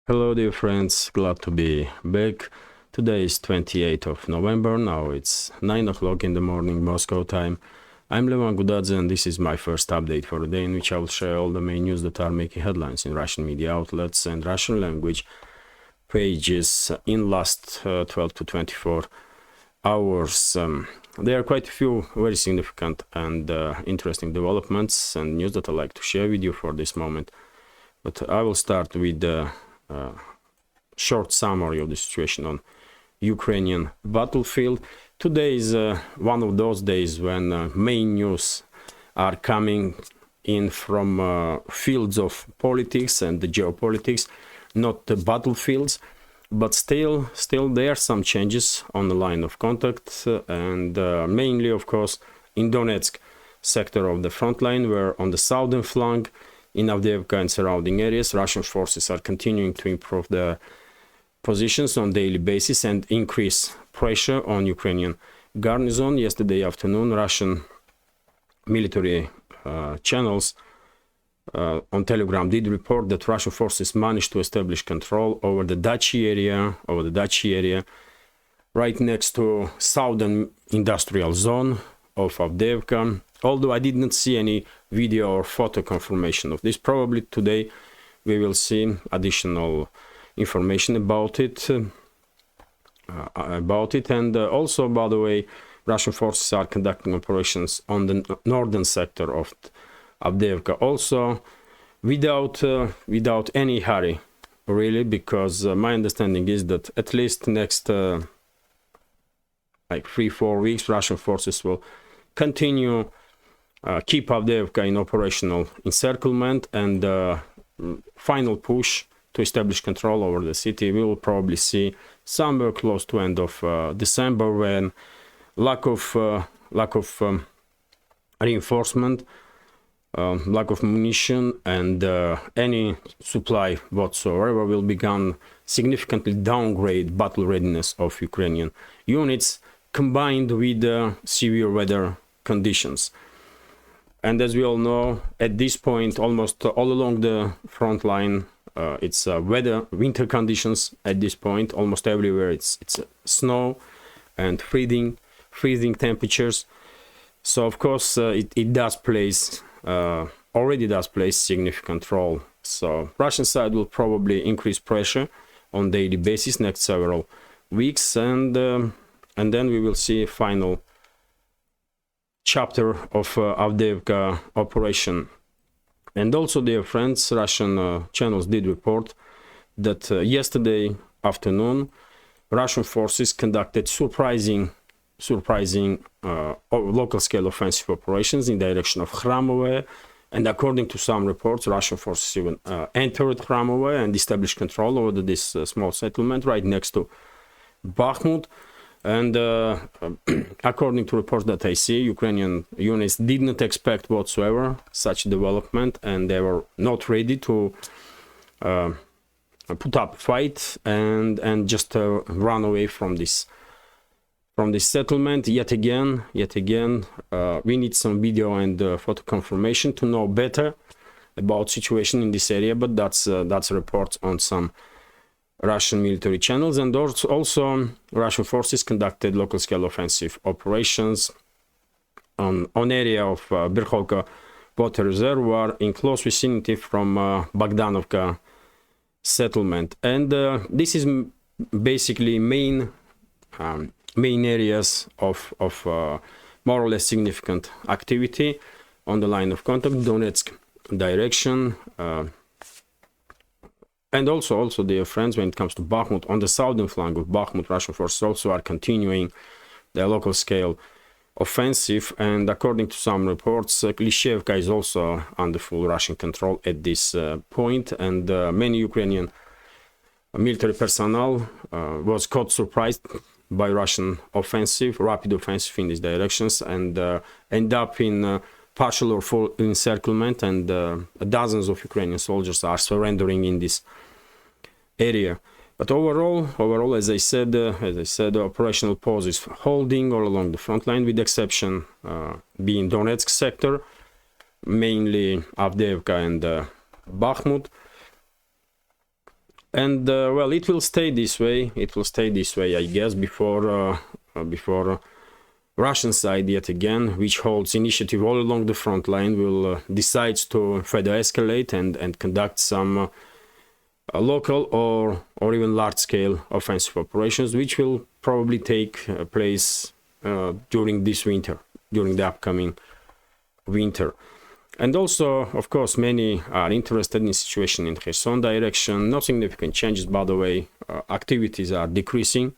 Hello dear friends, glad to be back. Today is 28th of November, now it's 9 o'clock in the morning Moscow time. I'm Levan Gudadze and this is my first update for the day in which I will share all the main news that are making headlines in Russian media outlets and Russian language pages in last 12 to 24 hours. There are quite a few very significant and interesting developments and news that I'd like to share with you for this moment. But I will start with the short summary of the situation on Ukrainian battlefield. Today is one of those days when main news are coming in from fields of politics and the geopolitics, not the battlefields, but still there are some changes on the line of contact and mainly, of course, in Donetsk sector of the front line, where on the southern flank in Avdiivka and surrounding areas, Russian forces are continuing to improve their positions on daily basis and increase pressure on Ukrainian garrison. Yesterday afternoon, Russian military channels on Telegram did report that Russian forces managed to establish control over the Dachi area, right next to southern industrial zone of Avdiivka. Although I did not see any video or photo confirmation of this, probably today we will see additional information about it. And also, by the way, Russian forces are conducting operations on the northern sector of Avdiivka, also without any hurry, really, because my understanding is that at least next like 3-4 weeks, Russian forces will continue keep Avdiivka in operational encirclement, and final push to establish control over the city we will probably see somewhere close to end of December, when lack of reinforcement, lack of munition, and any supply whatsoever will begin significantly downgrade battle readiness of Ukrainian units, combined with severe weather conditions. And as we all know, at this point, almost all along the front line, it's winter conditions at this point. Almost everywhere it's snow and freezing temperatures. So of course it does place, already does play significant role. So Russian side will probably increase pressure on daily basis next several weeks, and then we will see a final chapter of Avdiivka operation. And also, dear friends, Russian channels did report that yesterday afternoon Russian forces conducted surprising local scale offensive operations in direction of Khramove, and according to some reports, Russian forces even entered Khramove and established control over this small settlement right next to Bakhmut. And according to reports that I see, Ukrainian units did not expect whatsoever such development, and they were not ready to put up a fight and just run away from this settlement. Yet again, we need some video and photo confirmation to know better about situation in this area. But that's reports on some Russian military channels. And also Russian forces conducted local scale offensive operations on area of Berkhovka water reservoir in close vicinity from Bogdanovka settlement. And this is basically main areas of more or less significant activity on the line of contact, Donetsk direction. And also, dear friends, when it comes to Bakhmut, on the southern flank of Bakhmut, Russian forces also are continuing their local scale offensive. And according to some reports, Klishchevka is also under full Russian control at this point. And many Ukrainian military personnel was caught surprised by Russian rapid offensive in these directions, and end up in partial or full encirclement, and dozens of Ukrainian soldiers are surrendering in this area. But overall, as I said, the operational pause is holding all along the front line, with the exception being Donetsk sector, mainly Avdiivka and Bakhmut. And well, it will stay this way. It will stay this way, I guess, before Russian side yet again, which holds initiative all along the front line, will decides to further escalate and conduct some local or even large-scale offensive operations, which will probably take place during this winter, during the upcoming winter. And also, of course, many are interested in the situation in Kherson direction. No significant changes, by the way. Activities are decreasing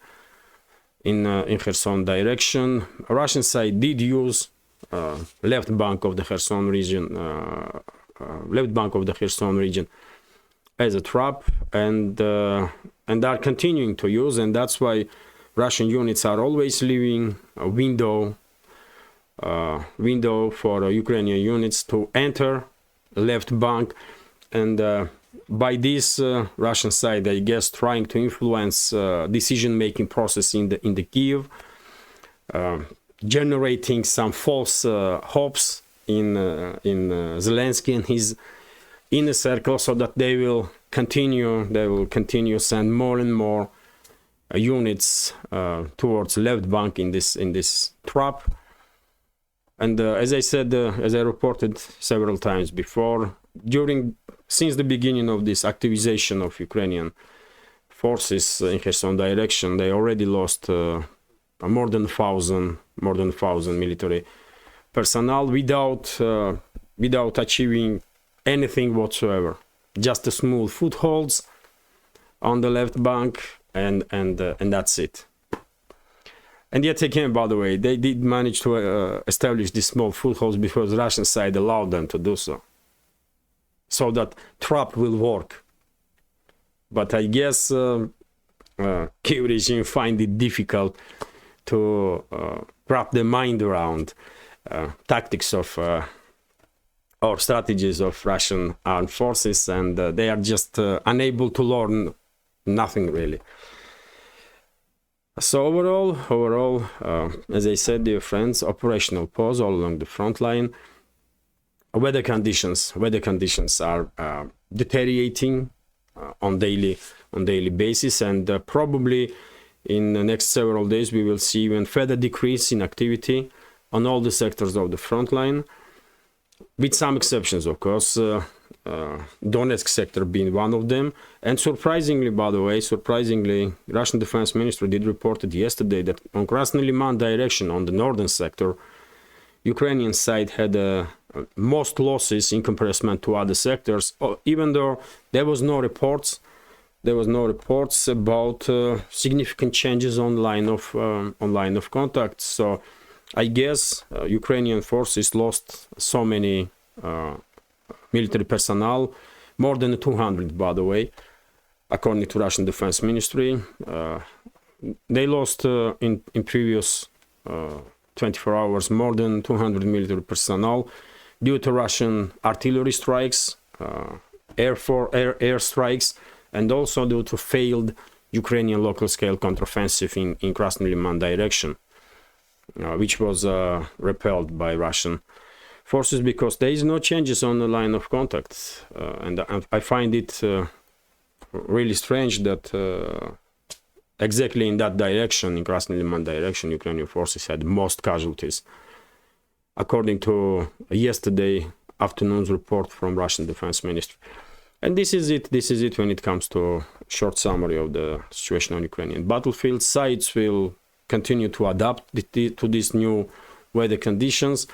in Kherson direction. Russian side did use left bank of the Kherson region, as a trap, and are continuing to use, and that's why Russian units are always leaving a window for Ukrainian units to enter left bank, and by this Russian side, I guess, trying to influence decision-making process in the Kiev, generating some false hopes in Zelensky and his inner circle, so that they will continue send more and more units towards left bank in this trap. And as I said, as I reported several times before, since the beginning of this activization of Ukrainian forces in Kherson direction, they already lost more than 1,000 military personnel without achieving anything whatsoever. Just a small footholds on the left bank, and that's it. And yet again, by the way, they did manage to establish these small footholds because the Russian side allowed them to do so. So that trap will work. But I guess Kiev regime find it difficult to wrap their mind around tactics of or strategies of Russian armed forces, and they are just unable to learn nothing really. So overall, as I said, dear friends, operational pause all along the front line. Weather conditions are deteriorating on daily basis, and probably in the next several days we will see even further decrease in activity on all the sectors of the front line, with some exceptions, of course. Donetsk sector being one of them. And surprisingly, by the way, Russian Defense Ministry did reported yesterday that on Krasny Liman direction, on the northern sector, Ukrainian side had most losses in comparison to other sectors, even though there was no reports about significant changes on line of contact. So I guess Ukrainian forces lost so many military personnel, more than 200, by the way, according to Russian Defense Ministry. They lost in previous 24 hours more than 200 military personnel due to Russian artillery strikes, air strikes, and also due to failed Ukrainian local-scale counteroffensive in Krasny Liman direction, which was repelled by Russian forces because there is no changes on the line of contact. And I find it really strange that exactly in that direction, in Krasny Liman direction, Ukrainian forces had most casualties, according to yesterday afternoon's report from Russian Defense Ministry. And this is it when it comes to short summary of the situation on Ukrainian battlefield. Sides will continue to adapt to these new weather conditions,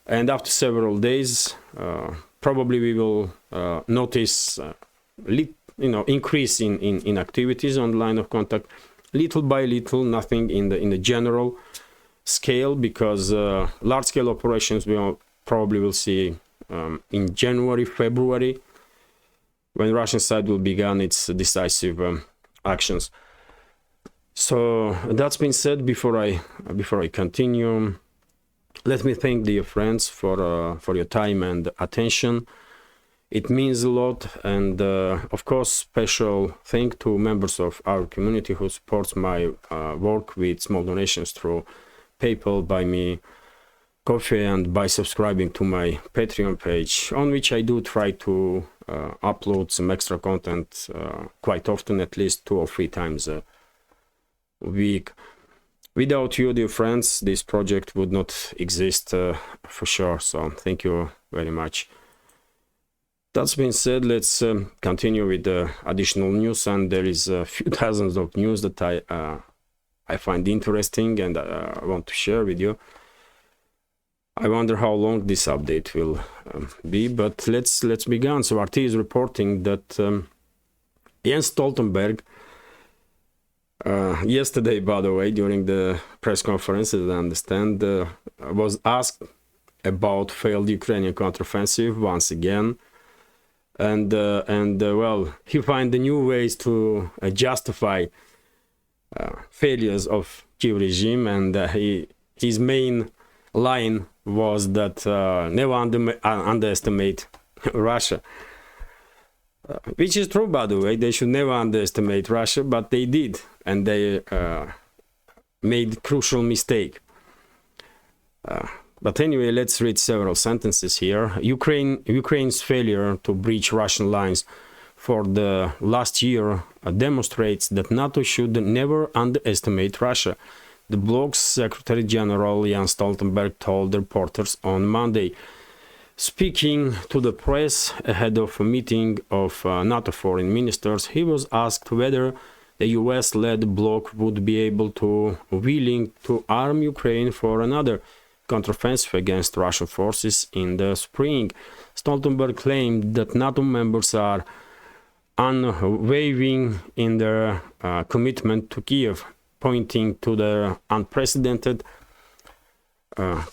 and after several days, probably we will notice increase in activities on the line of contact, little by little, nothing in the general scale, because large-scale operations we probably will see in January, February, when Russian side will begin its decisive actions. So that's been said. Before I continue, let me thank dear friends for your time and attention. It means a lot, and of course, special thank to members of our community who supports my work with small donations through PayPal, Buy Me coffee and by subscribing to my Patreon page, on which I do try to upload some extra content quite often, at least 2 or 3 times a week. Without you, dear friends, this project would not exist for sure, so thank you very much. That's been said, let's continue with the additional news, and there is a few dozens of news that I find interesting and I want to share with you. I wonder how long this update will be, but let's begin. So RT is reporting that Jens Stoltenberg, yesterday, by the way, during the press conference, as I understand, was asked about failed Ukrainian counteroffensive once again, and well, he found the new ways to justify failures of Kiev regime, and his main line was that never underestimate Russia. Which is true, by the way. They should never underestimate Russia, but they did, and they made crucial mistake. But anyway, let's read several sentences here. Ukraine's failure to breach Russian lines for the last year demonstrates that NATO should never underestimate Russia, the bloc's Secretary General Jens Stoltenberg told reporters on Monday. Speaking to the press ahead of a meeting of NATO foreign ministers, he was asked whether the US-led bloc would be willing to arm Ukraine for another counteroffensive against Russian forces in the spring. Stoltenberg claimed that NATO members are unwavering in their commitment to Kiev, pointing to the unprecedented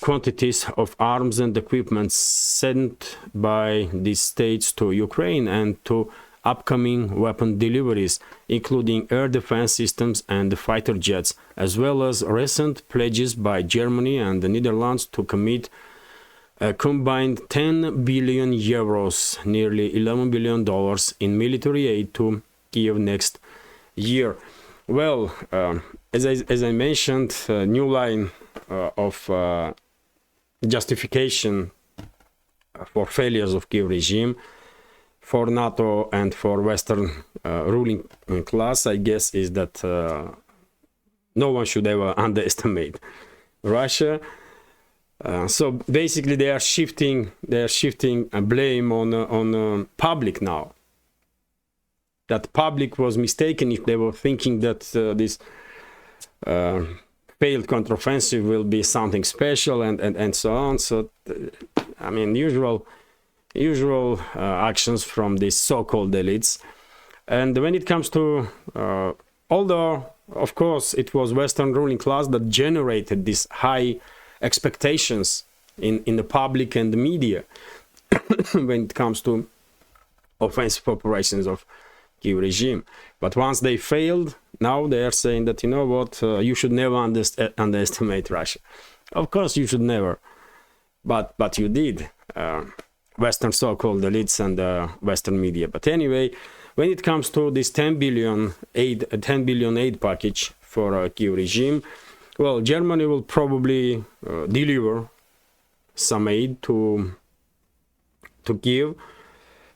quantities of arms and equipment sent by these states to Ukraine and to upcoming weapon deliveries, including air defense systems and fighter jets, as well as recent pledges by Germany and the Netherlands to commit a combined 10 billion euros, nearly $11 billion in military aid to Kiev next year. Well, as I mentioned, a new line of justification for failures of Kiev regime for NATO and for Western ruling class, I guess, is that no one should ever underestimate Russia. So basically, they are shifting blame on public now. That public was mistaken if they were thinking that this failed counteroffensive will be something special and so on. So, I mean, usual actions from these so-called elites. And when it comes to, although of course it was Western ruling class that generated these high expectations in the public and the media when it comes to offensive operations of Kiev regime. But once they failed, now they are saying that, you know what, you should never underestimate Russia. Of course you should never, but you did, Western so-called elites and Western media. But anyway, when it comes to this 10 billion aid package for Kiev regime, well, Germany will probably deliver some aid to Kiev.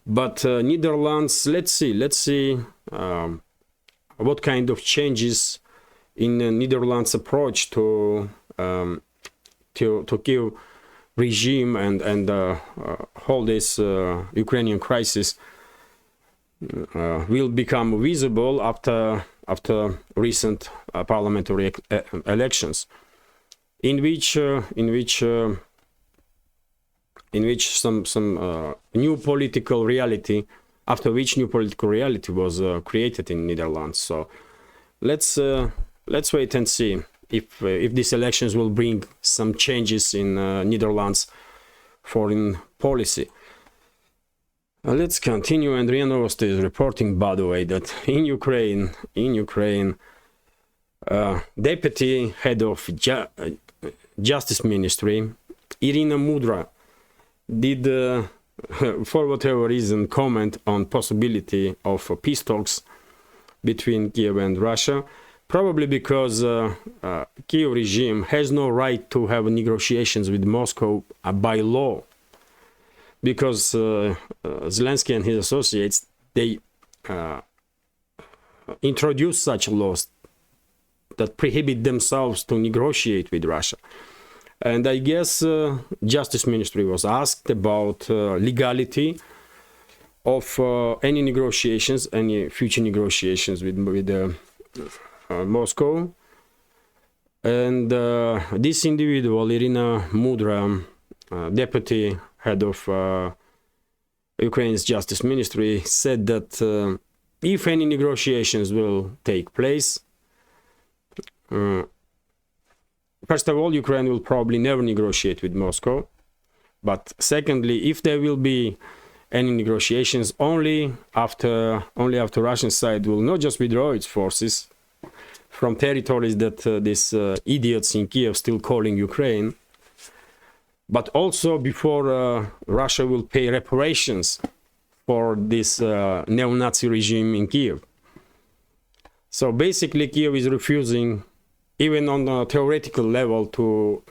But Netherlands, let's see what kind of changes in the Netherlands' approach to Kiev regime and all this Ukrainian crisis will become visible after recent parliamentary elections, in which some new political reality, after which new political reality was created in Netherlands. So let's wait and see if these elections will bring some changes in Netherlands foreign policy. Let's continue. And RIA Novosti is reporting, by the way, that in Ukraine, deputy head of Justice Ministry, Irina Mudra, did, for whatever reason, comment on possibility of peace talks between Kiev and Russia. Probably because Kiev regime has no right to have negotiations with Moscow by law, because Zelensky and his associates, they introduced such laws that prohibit themselves to negotiate with Russia. And I guess Justice Ministry was asked about legality of any negotiations, any future negotiations with Moscow. And this individual, Irina Mudra, deputy head of Ukraine's Justice Ministry, said that if any negotiations will take place, first of all, Ukraine will probably never negotiate with Moscow. But secondly, if there will be any negotiations, only after Russian side will not just withdraw its forces from territories that these idiots in Kiev still calling Ukraine, but also before Russia will pay reparations for this neo-Nazi regime in Kiev. So basically, Kiev is refusing, even on a theoretical level, to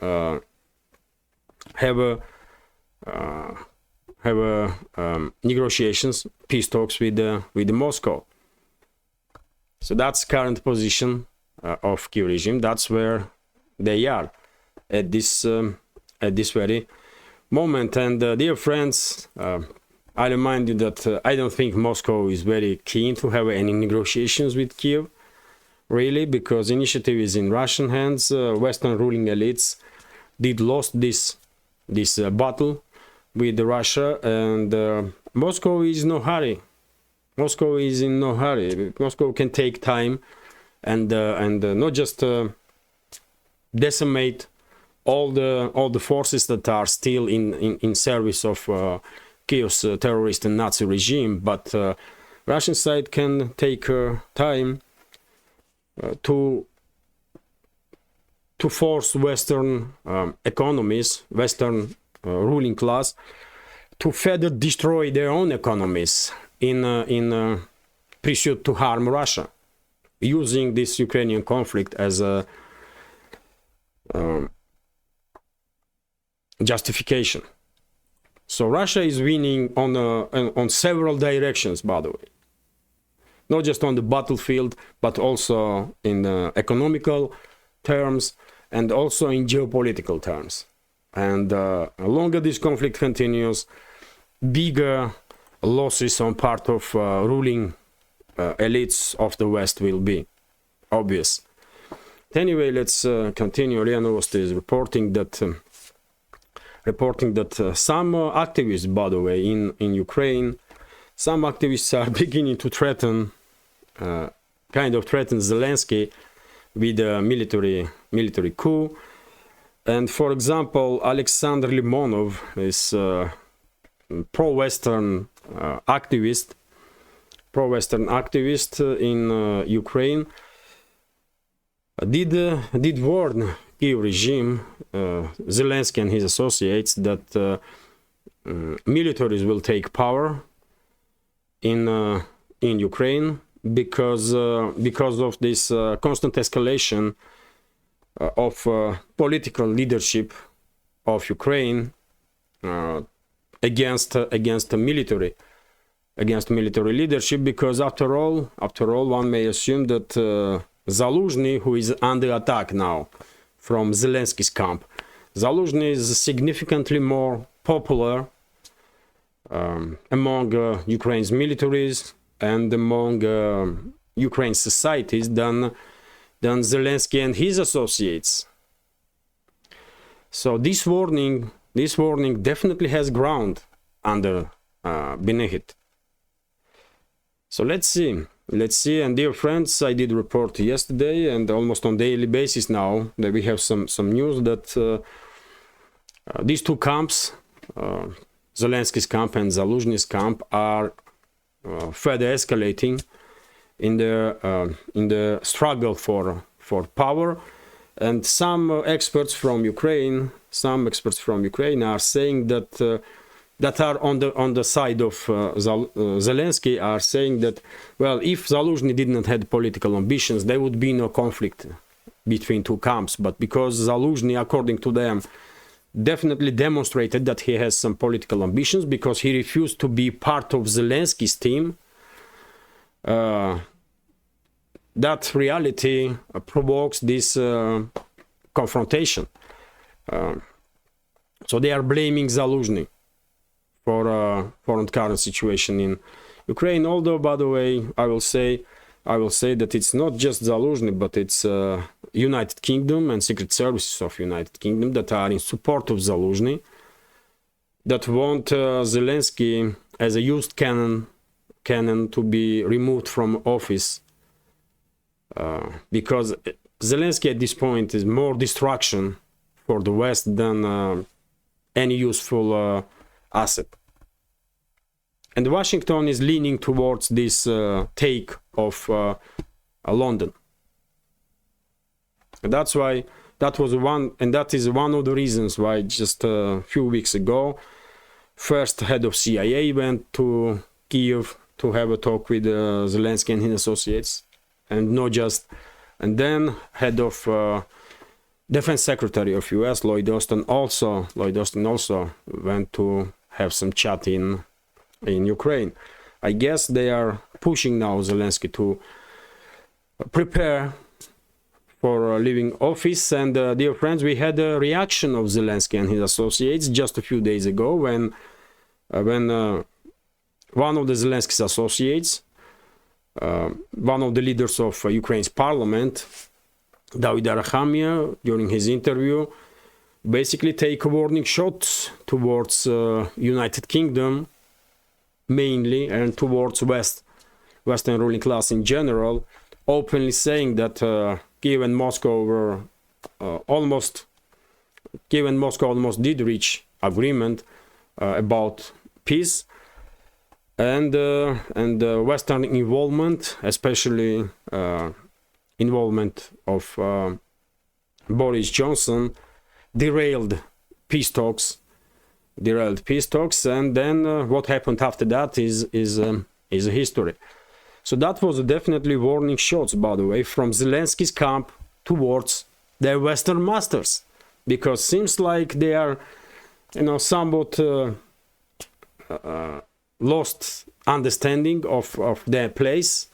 have negotiations, peace talks with Moscow. So that's current position of Kiev regime. That's where they are at this very moment. And dear friends, I remind you that I don't think Moscow is very keen to have any negotiations with Kiev, really, because initiative is in Russian hands. Western ruling elites did lost this battle with Russia, and Moscow is in no hurry. Moscow is in no hurry. Moscow can take time and not just decimate all the forces that are still in service of Kiev's terrorist and Nazi regime, but Russian side can take time to force Western economies, Western ruling class, to further destroy their own economies in pursuit to harm Russia, using this Ukrainian conflict as a justification. So Russia is winning on several directions, by the way. Not just on the battlefield, but also in economical terms and also in geopolitical terms. And the longer this conflict continues, bigger losses on part of ruling elites of the West will be obvious. Anyway, let's continue. RIA Novosti is reporting that some activists, by the way, in Ukraine, some activists are beginning to threaten Zelensky with a military coup. And for example, Alexander Limonov is pro-Western activist in Ukraine, did warn Kiev regime, Zelensky and his associates, that militaries will take power in Ukraine because of this constant escalation of political leadership of Ukraine against the military leadership. Because after all, one may assume that Zaluzhny, who is under attack now from Zelensky's camp, Zaluzhny is significantly more popular among Ukraine's militaries and among Ukraine societies than Zelensky and his associates. So this warning definitely has ground beneath it. So let's see. And dear friends, I did report yesterday and almost on daily basis now that we have some news that these two camps, Zelensky's camp and Zaluzhny's camp, are further escalating in the struggle for power. And some experts from Ukraine are saying that that are on the side of Zelensky are saying that, well, if Zaluzhny didn't have political ambitions, there would be no conflict between two camps. But because Zaluzhny, according to them, definitely demonstrated that he has some political ambitions, because he refused to be part of Zelensky's team, that reality provokes this confrontation. So they are blaming Zaluzhny for foreign current situation in Ukraine. Although, by the way, I will say that it's not just Zaluzhny, but it's United Kingdom and secret services of United Kingdom that are in support of Zaluzhny, that want Zelensky as a used cannon to be removed from office, because Zelensky at this point is more destruction for the West than any useful asset. And Washington is leaning towards this take of London. And that's why that is one of the reasons why just a few weeks ago, first head of CIA went to Kiev to have a talk with Zelensky and his associates, and then head of Defense Secretary of US Lloyd Austin also went to have some chat in Ukraine. I guess they are pushing now Zelensky to prepare for leaving office. And dear friends, we had a reaction of Zelensky and his associates just a few days ago when one of the Zelensky's associates, one of the leaders of Ukraine's parliament, David Arachamia, during his interview, basically take warning shots towards United Kingdom mainly, and towards Western ruling class in general, openly saying that Kiev and Moscow almost did reach agreement about peace, and Western involvement, especially involvement of Boris Johnson, derailed peace talks, and then what happened after that is a history. So that was definitely warning shots, by the way, from Zelensky's camp towards their Western masters, because seems like they are, somewhat lost understanding of their place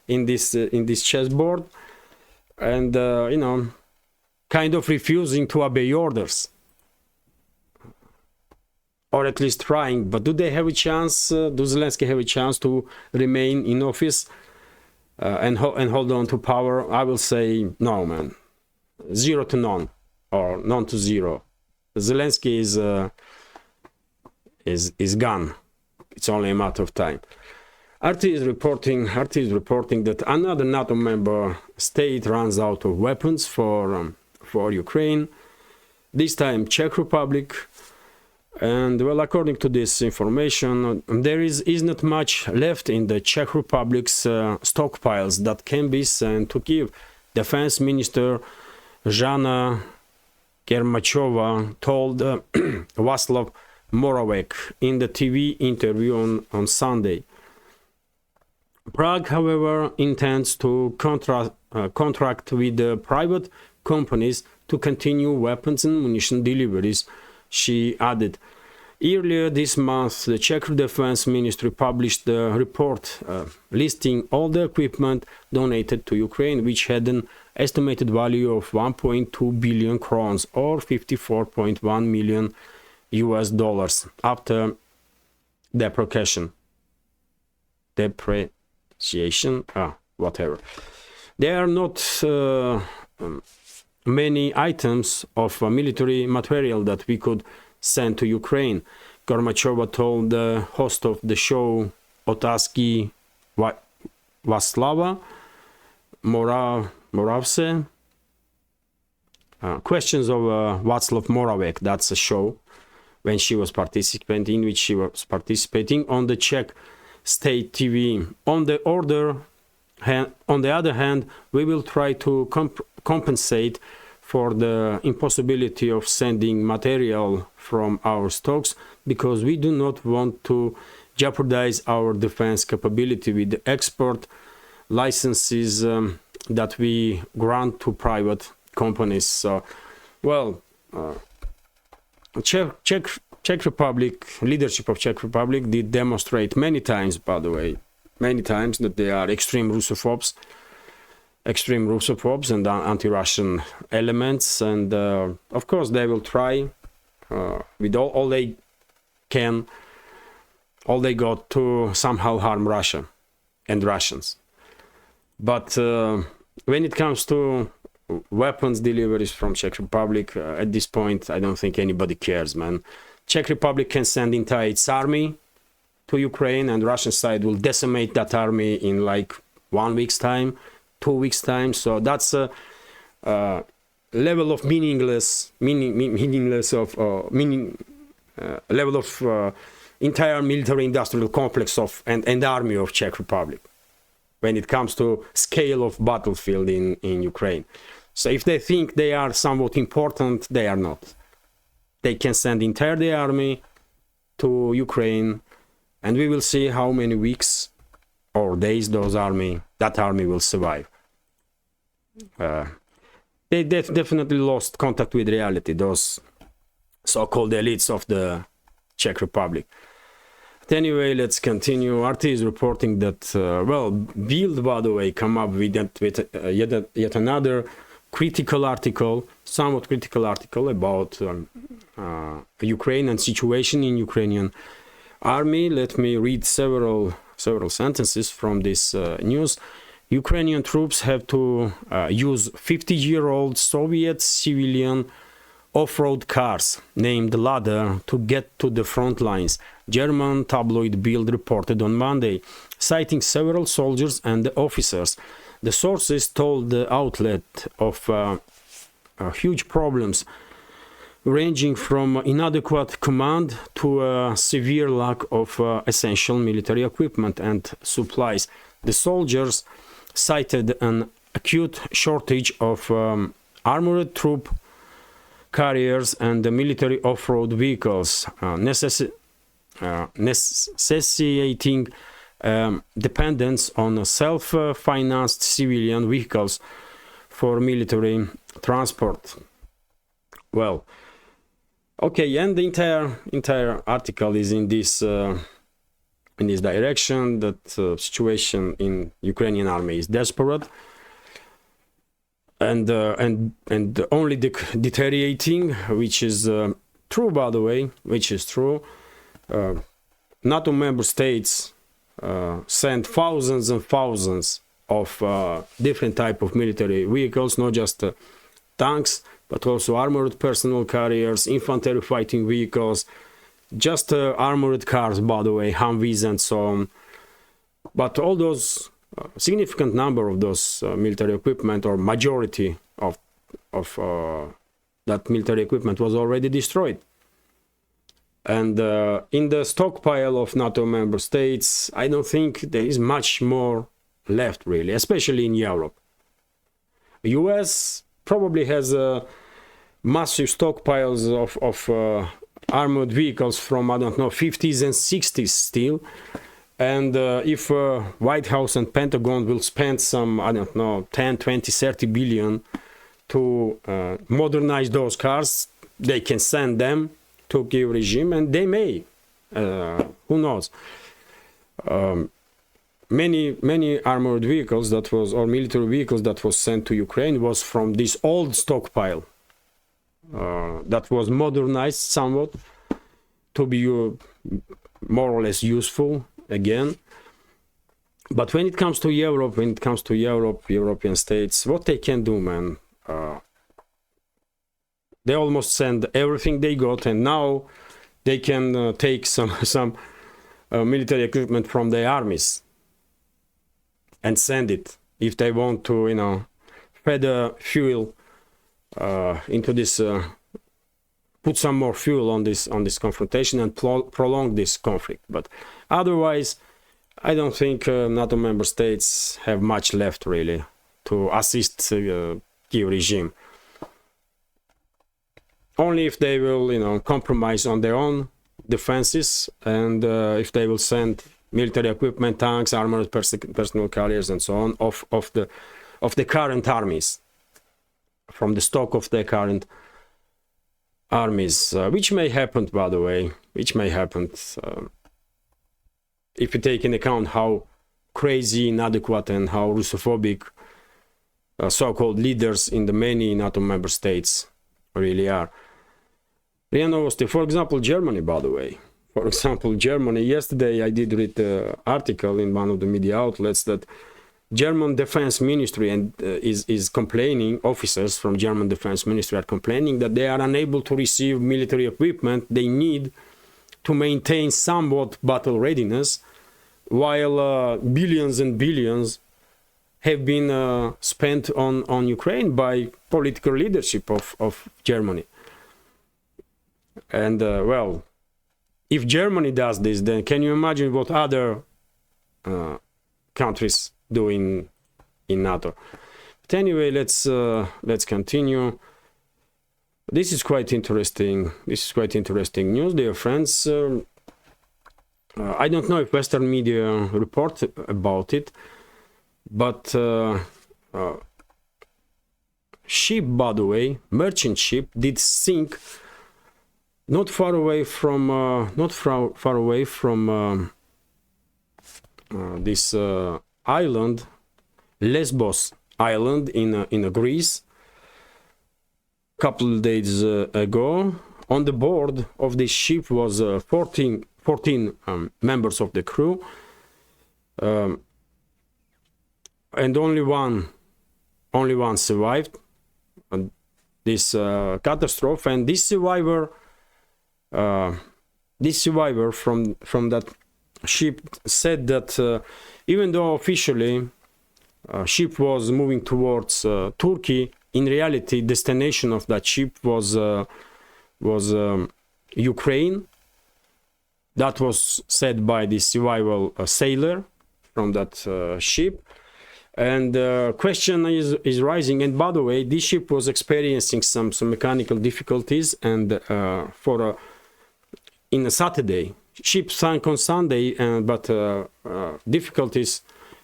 in this chessboard, and kind of refusing to obey orders, or at least trying. But do they have a chance? Do Zelensky have a chance to remain in office and hold on to power? I will say no, man. 0 to none, or none to 0. Zelensky is gone. It's only a matter of time. RT is reporting that another NATO member state runs out of weapons for Ukraine. This time Czech Republic. And well, according to this information, there is not much left in the Czech Republic's stockpiles that can be sent to Kiev. Defense Minister Zhana Kermachova told Václav Moravec in the TV interview on Sunday. Prague, however, intends to contract with private companies to continue weapons and munition deliveries, she added. Earlier this month, the Czech Defense Ministry published a report listing all the equipment donated to Ukraine, which had an estimated value of 1.2 billion crowns, or $54.1 million after depreciation, whatever. There are not many items of military material that we could send to Ukraine, Gormachova told the host of the show, Otázky Václava Moravce. Questions of Václav Moravec, that's a show when she was participating, in which she was participating on the Czech state TV. On the other hand, we will try to compensate for the impossibility of sending material from our stocks, because we do not want to jeopardize our defense capability with the export licenses that we grant to private companies. So, well, Czech Republic, leadership of Czech Republic did demonstrate many times, by the way, many times, that they are extreme Russophobes and anti-Russian elements, and of course they will try with all they can, all they got, to somehow harm Russia and Russians. But when it comes to weapons deliveries from Czech Republic, at this point I don't think anybody cares, man. Czech Republic can send entire its army to Ukraine, and Russian side will decimate that army in like 1 week's time, 2 weeks time. So that's a level of level of entire military industrial complex of and army of Czech Republic when it comes to scale of battlefield in Ukraine. So if they think they are somewhat important, they are not. They can send entire the army to Ukraine, and we will see how many weeks or days that army will survive. They definitely lost contact with reality, those so-called elites of the Czech Republic. But anyway, let's continue. RT is reporting that, well, Bild, by the way, come up with yet another critical article, somewhat critical article about Ukraine and situation in Ukrainian army. Let me read several sentences from this news. Ukrainian troops have to use 50-year-old Soviet civilian off-road cars named Lada to get to the front lines, German tabloid Bild reported on Monday, citing several soldiers and officers. The sources told the outlet of huge problems ranging from inadequate command to a severe lack of essential military equipment and supplies. The soldiers cited an acute shortage of armored troop carriers and the military off-road vehicles, necessitating dependence on self-financed civilian vehicles for military transport. Well, okay, and the entire article is in this direction, that situation in Ukrainian army is desperate and only deteriorating, which is true, by the way, which is true. NATO member states send thousands and thousands of different type of military vehicles, not just tanks, but also armored personnel carriers, infantry fighting vehicles, just armored cars, by the way, Humvees and so on. But all those significant number of those military equipment, or majority of that military equipment, was already destroyed. And in the stockpile of NATO member states, I don't think there is much more left, really, especially in Europe. The US probably has massive stockpiles of armored vehicles from, I don't know, 50s and 60s still. And if White House and Pentagon will spend some, I don't know, 10, 20, 30 billion to modernize those cars, they can send them to Kiev regime, and they may, who knows. Many armored vehicles that was, or military vehicles that was sent to Ukraine was from this old stockpile that was modernized somewhat to be more or less useful again. But when it comes to Europe, European states, what they can do, man, they almost send everything they got, and now they can take some military equipment from their armies and send it if they want to, you know, feather fuel into this, put some more fuel on this confrontation and prolong this conflict. But otherwise, I don't think NATO member states have much left really to assist Kiev regime. only if they will, you know, compromise on their own defenses, and if they will send military equipment, tanks, armored personnel carriers, and so on, of the current armies, from the stock of the current armies, which may happen, by the way, which may happen if you take into account how crazy, inadequate, and how Russophobic so-called leaders in the many NATO member states really are. For example, Germany, by the way. For example, Germany, yesterday I did read an article in one of the media outlets that German Defense Ministry is complaining, officers from German Defense Ministry are complaining that they are unable to receive military equipment they need to maintain somewhat battle readiness, while billions and billions have been spent on Ukraine by political leadership of Germany. And well, if Germany does this, then can you imagine what other countries do in NATO? But anyway, let's continue. This is quite interesting. This is quite interesting news, dear friends. I don't know if Western media report about it, but ship, by the way, merchant ship, did sink not far away from this island, Lesbos island in Greece, couple of days ago. On the board of this ship was 14 members of the crew, and only one survived this catastrophe. And this survivor from that ship said that even though officially ship was moving towards Turkey, in reality destination of that ship was Ukraine. That was said by the survival sailor from that ship. And question is rising. And by the way, this ship was experiencing some mechanical difficulties, and in a Saturday, ship sank on Sunday, but difficulties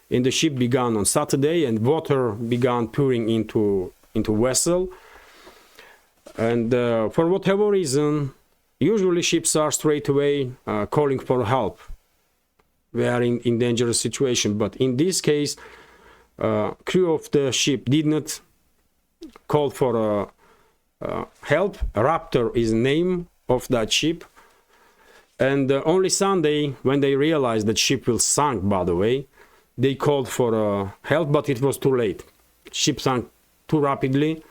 in the ship began on Saturday, and water began pouring into vessel. And for whatever reason, usually ships are straight away calling for help. We are in dangerous situation, but in this case, crew of the ship did not call for help. Raptor is the name of that ship. And only Sunday, when they realized that ship will sink, by the way, they called for help, but it was too late. Ship sank too rapidly.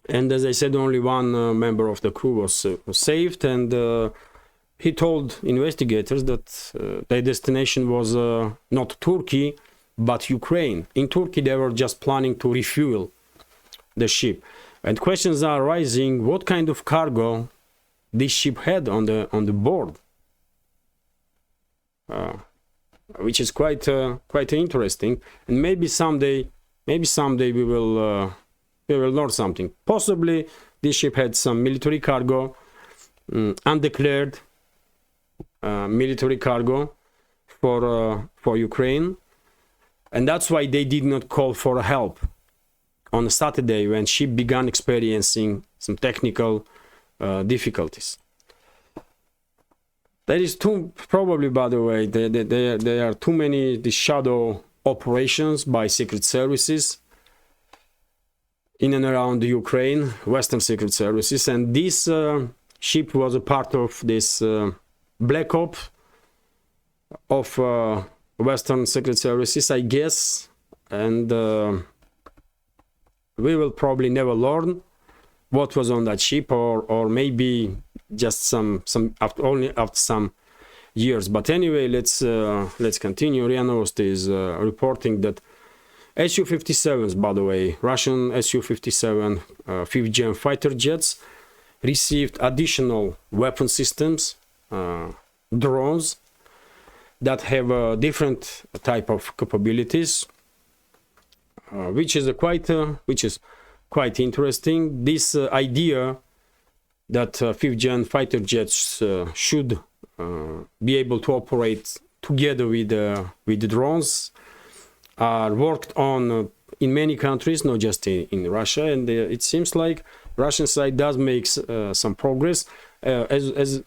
And as I said, only one member of the crew was saved. And he told investigators that their destination was not Turkey, but Ukraine. In Turkey, they were just planning to refuel the ship. And questions are rising, what kind of cargo this ship had on the board, which is quite interesting. And maybe someday we will learn something. Possibly this ship had some military cargo, undeclared military cargo for Ukraine, and that's why they did not call for help on Saturday when ship began experiencing some technical difficulties. There is probably, by the way, there are too many the shadow operations by secret services in and around Ukraine, Western secret services, and this ship was a part of this black op of Western secret services, I guess, and we will probably never learn what was on that ship, or maybe just only after some years. But anyway, let's continue. RIA Novosti is reporting that Su-57s, by the way, Russian Su-57 5th-gen fighter jets received additional weapon systems, drones that have a different type of capabilities, which is quite interesting. This idea that fifth-gen fighter jets should be able to operate together with the drones are worked on in many countries, not just in Russia, and it seems like Russian side does make some progress. As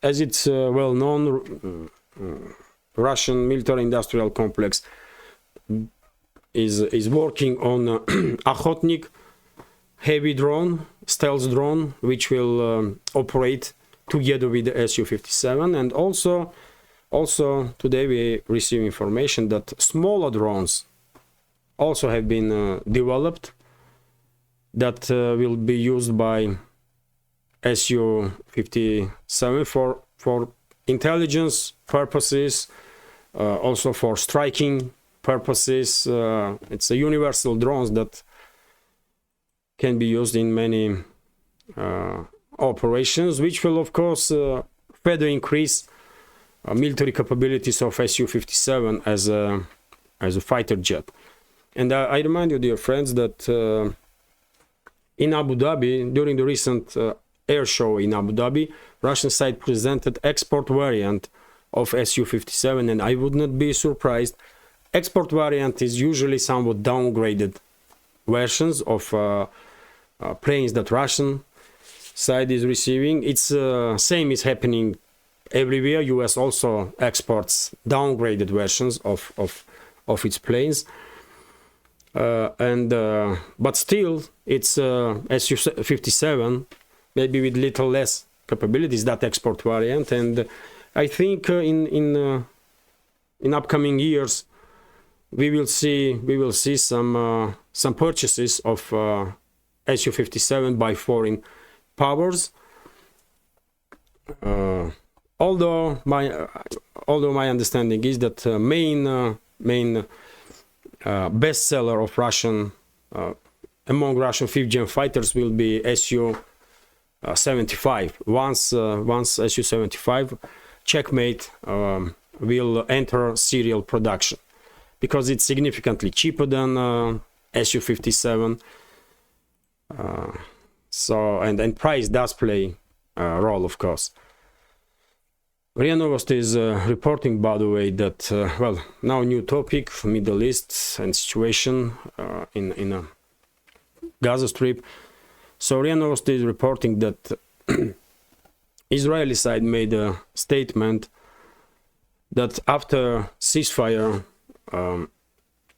it's well known, Russian military-industrial complex is working on Okhotnik heavy drone, stealth drone, which will operate together with the Su-57. And also today we receive information that smaller drones also have been developed that will be used by Su-57 for intelligence purposes, also for striking purposes. It's a universal drones that can be used in many operations, which will of course further increase military capabilities of Su-57 as a fighter jet. And I remind you, dear friends, that in Abu Dhabi, during the recent air show in Abu Dhabi, Russian side presented export variant of Su-57, and I would not be surprised. Export variant is usually somewhat downgraded versions of planes that Russian side is receiving. It's same is happening everywhere. US also exports downgraded versions of its planes, but still it's Su-57, maybe with little less capabilities, that export variant. And I think in upcoming years we will see some purchases of Su-57 by foreign powers. Although my understanding is that main bestseller of Russian among Russian fifth-gen fighters will be Su-75. Once Su-75 checkmate will enter serial production, because it's significantly cheaper than Su-57. So and price does play a role, of course. RIA Novosti is reporting, by the way, that well, now new topic, Middle East and situation in a Gaza Strip. So RIA Novosti is reporting that Israeli side made a statement that after ceasefire,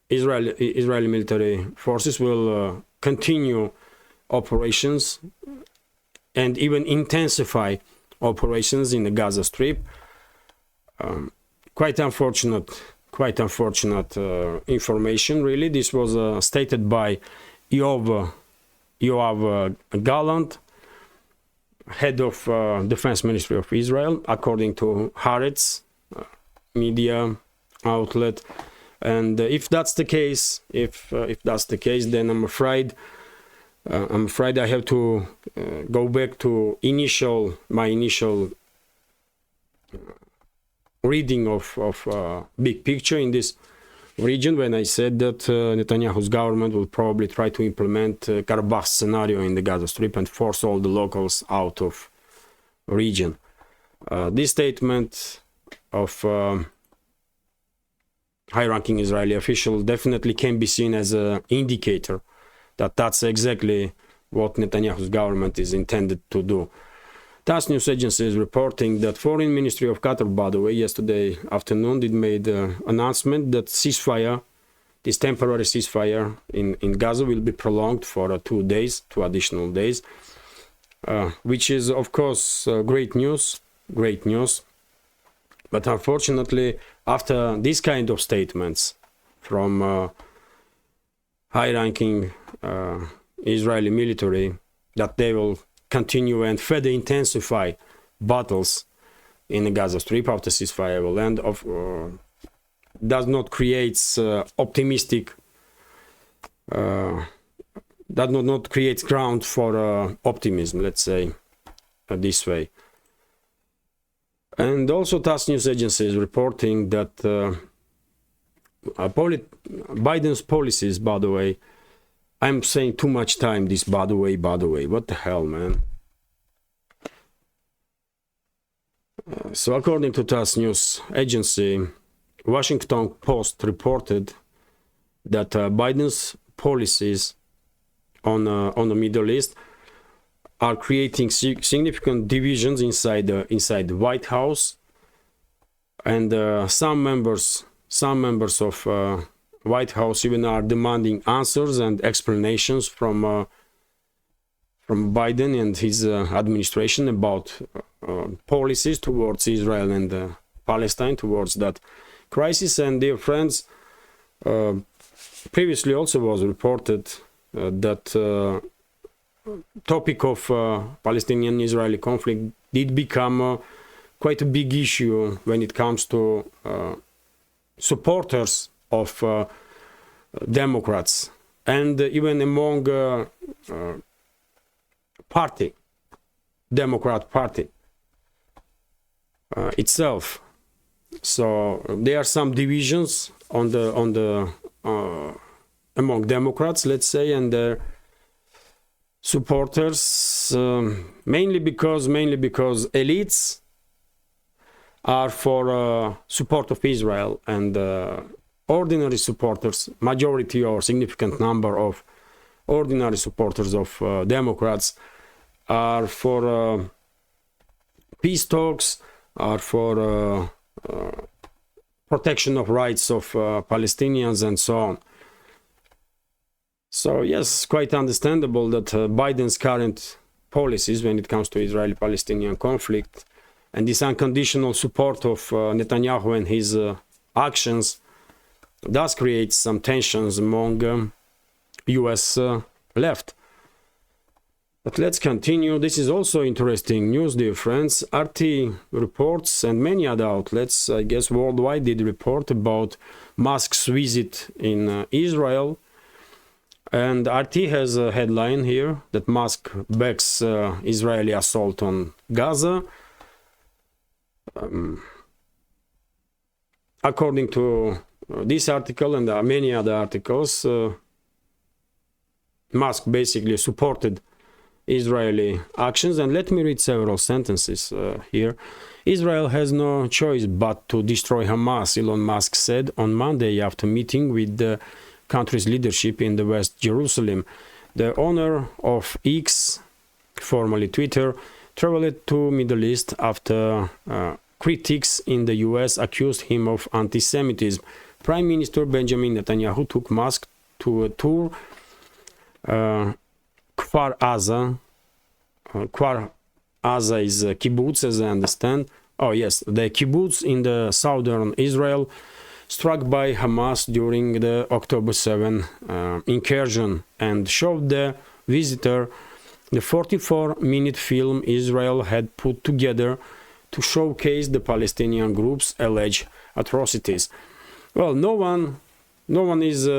Israeli military forces will continue operations and even intensify operations in the Gaza Strip. Quite unfortunate information, really. This was stated by Yoav Gallant, head of Defense Ministry of Israel, according to Haaretz media outlet. And if that's the case, then I'm afraid I have to go back to my initial reading of big picture in this region, when I said that Netanyahu's government will probably try to implement Karabakh scenario in the Gaza Strip and force all the locals out of region. This statement of high-ranking Israeli official definitely can be seen as an indicator that that's exactly what Netanyahu's government is intended to do. TASS news agency is reporting that Foreign Ministry of Qatar, by the way, yesterday afternoon did made an announcement that ceasefire, this temporary ceasefire in Gaza, will be prolonged for 2 days, 2 additional days, which is of course great news. But unfortunately, after this kind of statements from high-ranking Israeli military that they will continue and further intensify battles in the Gaza Strip after ceasefire will end, does not create optimistic, does not create ground for optimism, let's say this way. And also TASS news agency is reporting that Biden's policies, by the way, I'm saying too much time this by the way, what the hell, man? So according to TASS news agency, Washington Post reported that Biden's policies on the Middle East are creating significant divisions inside the White House, and some members of White House even are demanding answers and explanations from Biden and his administration about policies towards Israel and Palestine, towards that crisis. And dear friends, previously also was reported that topic of Palestinian-Israeli conflict did become quite a big issue when it comes to supporters of Democrats, and even among Democrat Party itself. So there are some divisions among Democrats, let's say, and their supporters, mainly because elites are for support of Israel, and ordinary supporters, majority or significant number of ordinary supporters of Democrats, are for peace talks, are for protection of rights of Palestinians and so on. So yes, quite understandable that Biden's current policies when it comes to Israeli-Palestinian conflict and this unconditional support of Netanyahu and his actions does create some tensions among US left. But let's continue. This is also interesting news, dear friends. RT reports and many other outlets, I guess worldwide, did report about Musk's visit in Israel. And RT has a headline here that Musk backs Israeli assault on Gaza. According to this article and many other articles, Musk basically supported Israeli actions. And let me read several sentences here. Israel has no choice but to destroy Hamas, Elon Musk said on Monday after meeting with the country's leadership in the West Jerusalem. The owner of X, formerly Twitter, traveled to Middle East after critics in the US accused him of anti-Semitism. Prime Minister Benjamin Netanyahu took Musk to a tour Kfar Aza. Kfar Aza is a kibbutz, as I understand. Oh yes, the kibbutz in the southern Israel struck by Hamas during the October 7 incursion, and showed the visitor the 44-minute film Israel had put together to showcase the Palestinian group's alleged atrocities. Well, no one is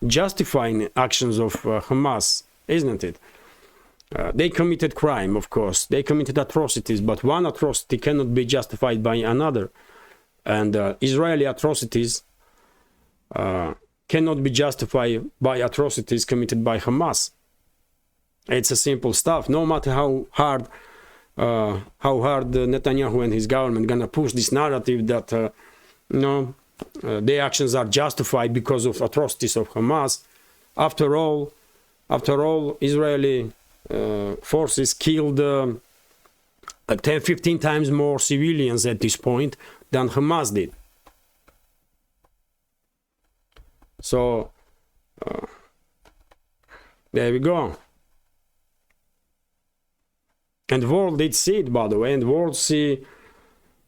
justifying actions of Hamas, isn't it? They committed crime, of course. They committed atrocities, but one atrocity cannot be justified by another. And Israeli atrocities cannot be justified by atrocities committed by Hamas. It's a simple stuff. No matter how hard Netanyahu and his government gonna push this narrative that their actions are justified because of atrocities of Hamas. After all, Israeli forces killed 10-15 times more civilians at this point than Hamas did. So there we go. And the world did see it, by the way, and the world see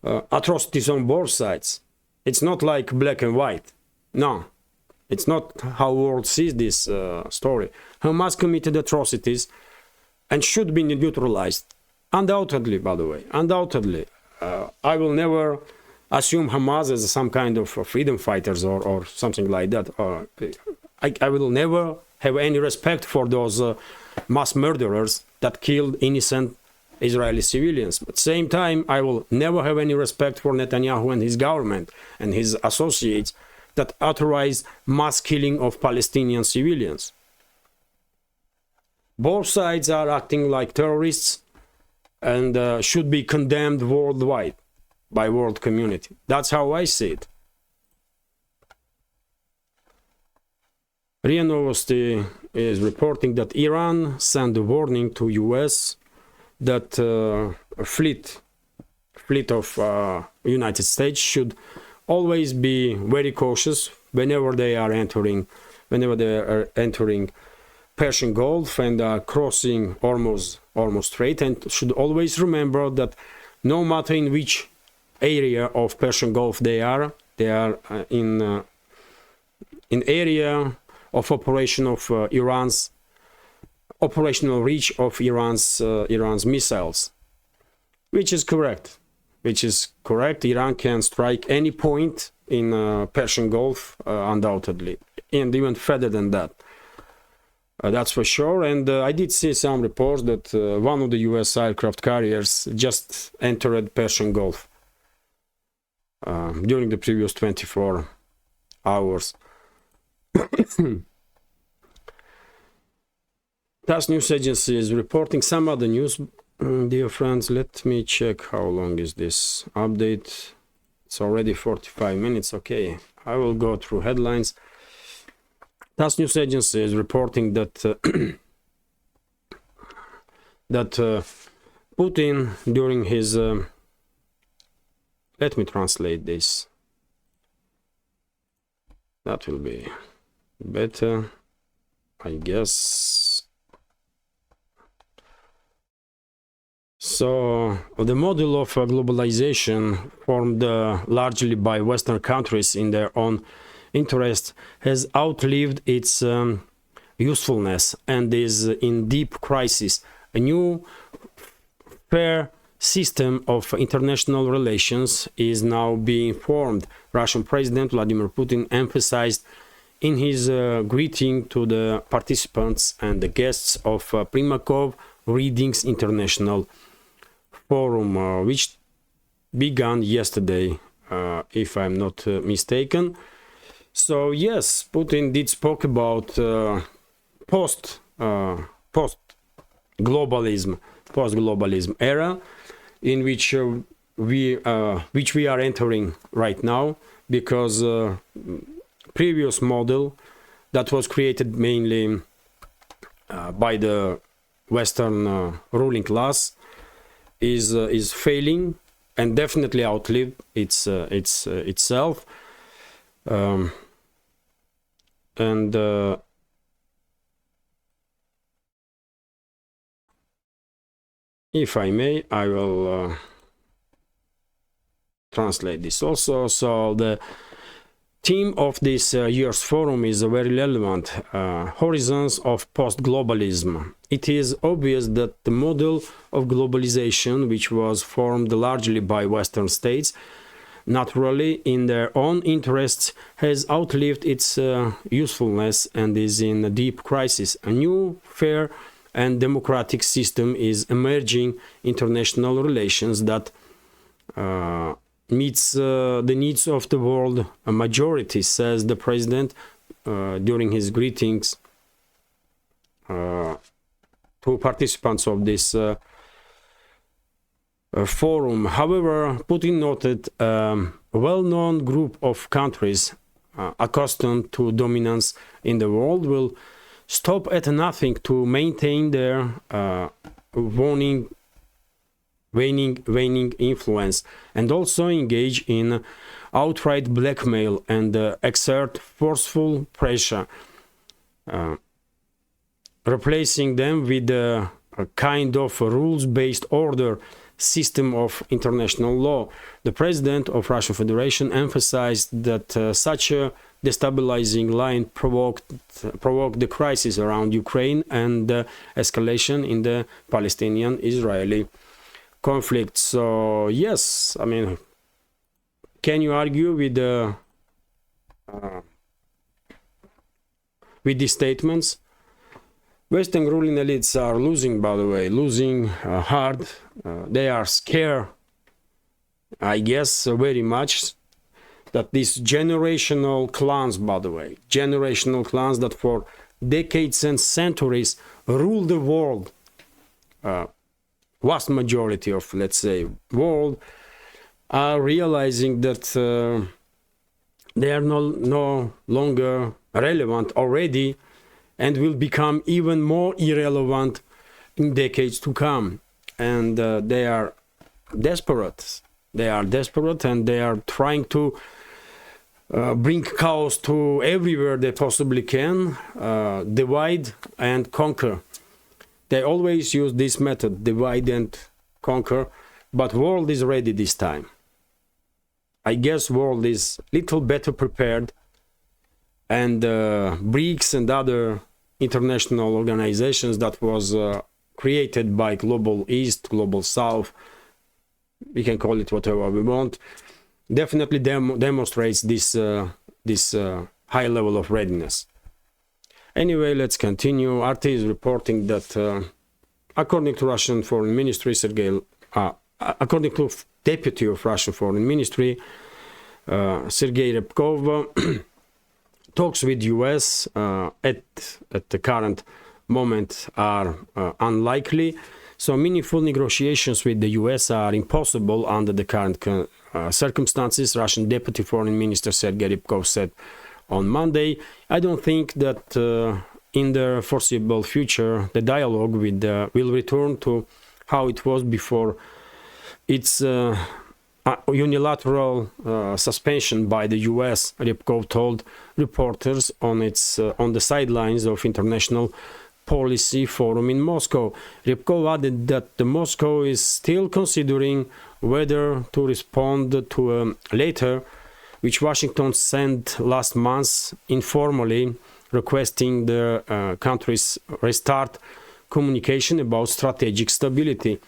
atrocities on both sides. It's not like black and white. No, it's not how the world sees this story. Hamas committed atrocities and should be neutralized. Undoubtedly, by the way, undoubtedly. I will never assume Hamas as some kind of freedom fighters or something like that. I will never have any respect for those mass murderers that killed innocent Israeli civilians. But at the same time, I will never have any respect for Netanyahu and his government and his associates that authorized mass killing of Palestinian civilians. Both sides are acting like terrorists and should be condemned worldwide. by world community. That's how I see it. RIA Novosti is reporting that Iran sent a warning to US that a fleet of United States should always be very cautious whenever they are entering Persian Gulf and crossing Hormuz Strait, and should always remember that no matter in which area of Persian Gulf they are in area of operation of Iran's operational reach of Iran's missiles, which is correct. Iran can strike any point in Persian Gulf, undoubtedly, and even further than that. That's for sure. And I did see some reports that one of the US aircraft carriers just entered Persian Gulf during the previous 24 hours. TASS news agency is reporting some other news. Dear friends, let me check how long is this update. It's already 45 minutes. Okay, I will go through headlines. TASS news agency is reporting that Putin, during his let me translate this. That will be better, I guess. So the model of globalization, formed largely by Western countries in their own interest, has outlived its usefulness and is in deep crisis. A new fair system of international relations is now being formed. Russian President Vladimir Putin emphasized in his greeting to the participants and the guests of Primakov Readings International Forum, which began yesterday, if I'm not mistaken. So yes, Putin did spoke about post-globalism era, in which we are entering right now, because previous model that was created mainly by the Western ruling class is failing and definitely outlived itself. If I may, I will translate this also. So the theme of this year's forum is very relevant: horizons of post-globalism. It is obvious that the model of globalization, which was formed largely by Western states, naturally in their own interests, has outlived its usefulness and is in a deep crisis. A new, fair and democratic system is emerging international relations that meets the needs of the world majority, says the president during his greetings to participants of this forum. However, Putin noted a well-known group of countries accustomed to dominance in the world will stop at nothing to maintain their waning influence, and also engage in outright blackmail and exert forceful pressure, replacing them with a kind of rules-based order system of international law. The president of Russian Federation emphasized that such a destabilizing line provoked the crisis around Ukraine and escalation in the Palestinian-Israeli conflict. So yes, I mean, can you argue with these statements? Western ruling elites are losing, by the way, hard. They are scared, I guess, very much, that these generational clans, by the way, generational clans that for decades and centuries rule the world, vast majority of, let's say, world, are realizing that they are no longer relevant already and will become even more irrelevant in decades to come. And they are desperate. They are desperate, and they are trying to bring chaos to everywhere they possibly can, divide and conquer. They always use this method, divide and conquer, but world is ready this time. I guess world is little better prepared, and BRICS and other international organizations that was created by Global East, Global South, we can call it whatever we want, definitely demonstrates this high level of readiness. Anyway, let's continue. RT is reporting that according to Russian Foreign Ministry, according to Deputy of Russian Foreign Ministry, Sergey Lov, talks with US at the current moment are unlikely. So meaningful negotiations with the US are impossible under the current circumstances, Russian Deputy Foreign Minister Sergey Lov said on Monday. I don't think that in the foreseeable future the dialogue will return to how it was before its unilateral suspension by the US, Rybkov told reporters on the sidelines of International Policy Forum in Moscow. Rybkov added that the Moscow is still considering whether to respond to a letter which Washington sent last month informally requesting the countries restart communication about strategic stability.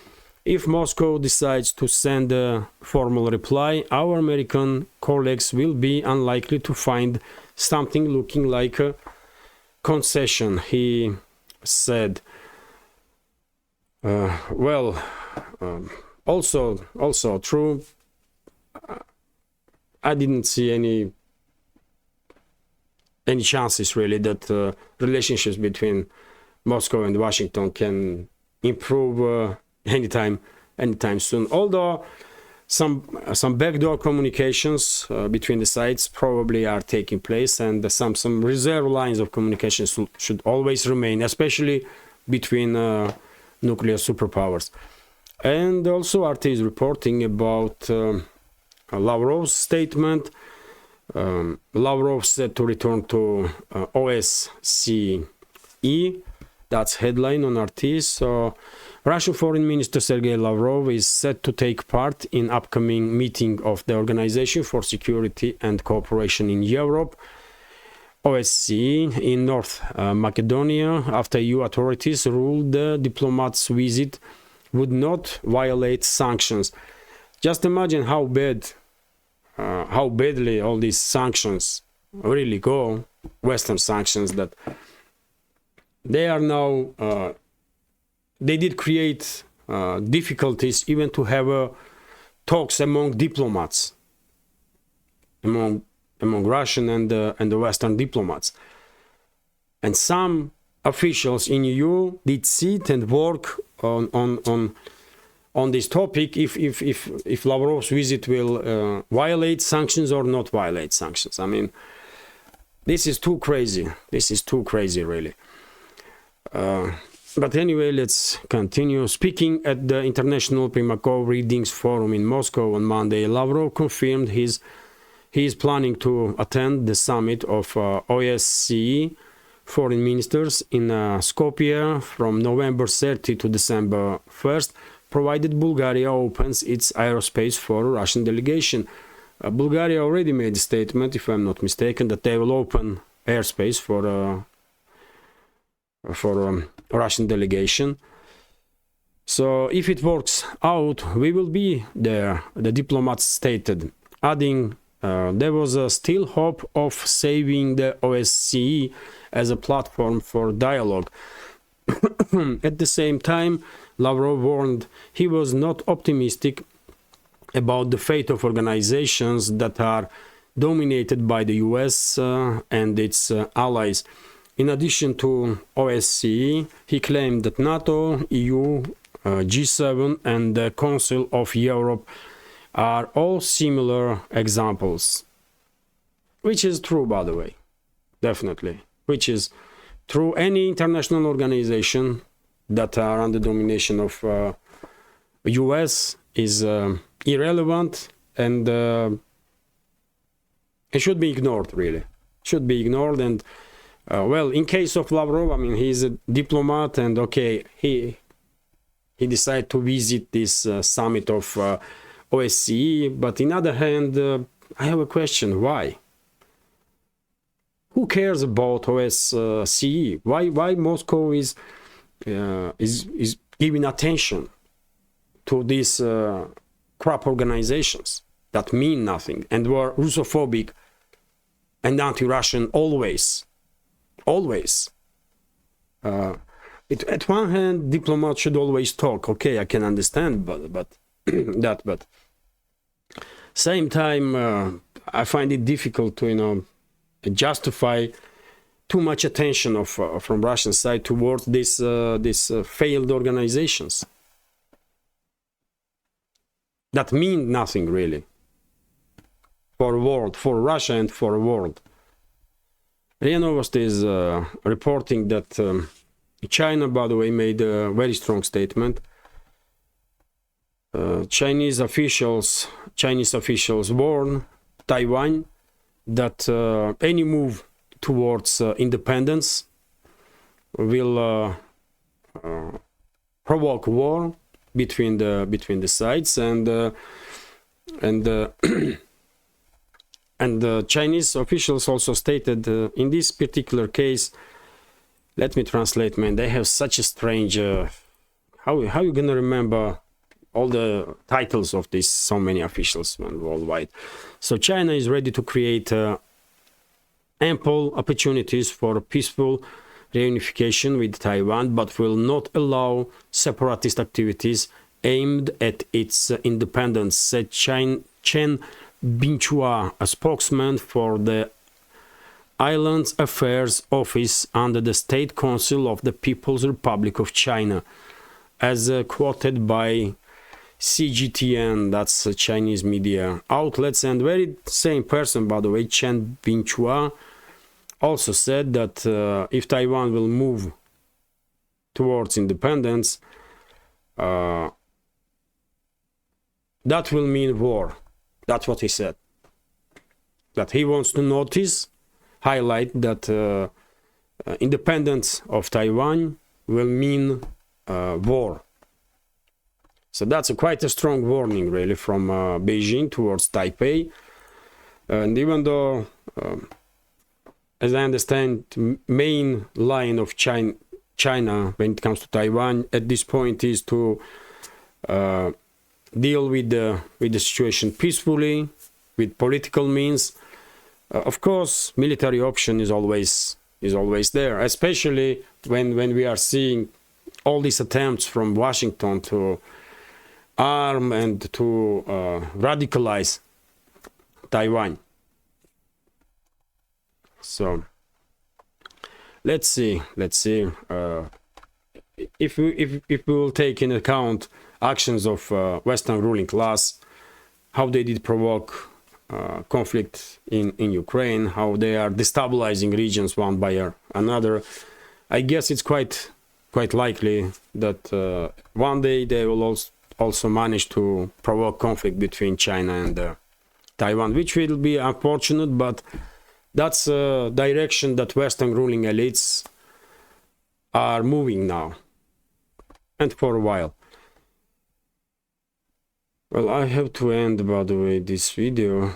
If Moscow decides to send a formal reply, our American colleagues will be unlikely to find something looking like a concession, he said. Also true. I didn't see any chances really that relationships between Moscow and Washington can improve anytime soon. Although some backdoor communications between the sides probably are taking place, and some reserve lines of communications should always remain, especially between nuclear superpowers. And also RT is reporting about Lavrov's statement. Lavrov said to return to OSCE. That's headline on RT. So Russian Foreign Minister Sergey Lavrov is set to take part in upcoming meeting of the Organization for Security and Cooperation in Europe, OSCE, in North Macedonia, after EU authorities ruled the diplomat's visit would not violate sanctions. Just imagine how badly all these sanctions really go, Western sanctions, that they are now they did create difficulties even to have talks among diplomats, among Russian and the Western diplomats. And some officials in EU did sit and work on this topic, if Lavrov's visit will violate sanctions or not violate sanctions. I mean, this is too crazy. This is too crazy, really. But anyway, let's continue. Speaking at the International Primakov Readings Forum in Moscow on Monday, Lavrov confirmed he is planning to attend the summit of OSCE foreign ministers in Skopje from November 30 to December 1st, provided Bulgaria opens its airspace for a Russian delegation. Bulgaria already made a statement, if I'm not mistaken, that they will open airspace for a Russian delegation. So if it works out, we will be there, the diplomats stated, adding there was still hope of saving the OSCE as a platform for dialogue. At the same time, Lavrov warned he was not optimistic about the fate of organizations that are dominated by the US and its allies. In addition to OSCE, he claimed that NATO, EU, G7 and the Council of Europe are all similar examples, which is true, by the way, definitely, which is true. Any international organization that are under domination of US is irrelevant, and it should be ignored, really. Should be ignored. And well, in case of Lavrov, I mean, he's a diplomat, and okay, he decided to visit this summit of OSCE, but on the other hand, I have a question: why? Who cares about OSCE? Why Moscow is giving attention to these crap organizations that mean nothing and were Russophobic and anti-Russian always? At one hand, diplomats should always talk. Okay, I can understand, but but same time, I find it difficult to justify too much attention from Russian side towards these failed organizations that mean nothing really for world, for Russia and for the world. RIA Novosti is reporting that China, by the way, made a very strong statement. Chinese officials warn Taiwan that any move towards independence will provoke war between the sides, and and Chinese officials also stated in this particular case, let me translate, man, they have such a strange how you gonna remember all the titles of these so many officials, man, worldwide. So China is ready to create ample opportunities for peaceful reunification with Taiwan, but will not allow separatist activities aimed at its independence, said Chen Binchua, a spokesman for the Islands Affairs Office under the State Council of the People's Republic of China, as quoted by CGTN, that's Chinese media outlets. And very same person, by the way, Chen Binchua, also said that if Taiwan will move towards independence, that will mean war. That's what he said. That he wants to highlight that independence of Taiwan will mean war. So that's quite a strong warning, really, from Beijing towards Taipei. And even though, as I understand, main line of China when it comes to Taiwan at this point is to deal with the situation peacefully, with political means. Of course, military option is always there, especially when we are seeing all these attempts from Washington to arm and to radicalize Taiwan. So let's see if we will take in account actions of Western ruling class, how they did provoke conflict in Ukraine, how they are destabilizing regions one by another. I guess it's quite likely that one day they will also manage to provoke conflict between China and Taiwan, which will be unfortunate, but that's a direction that Western ruling elites are moving now, and for a while. Well, I have to end, by the way, this video.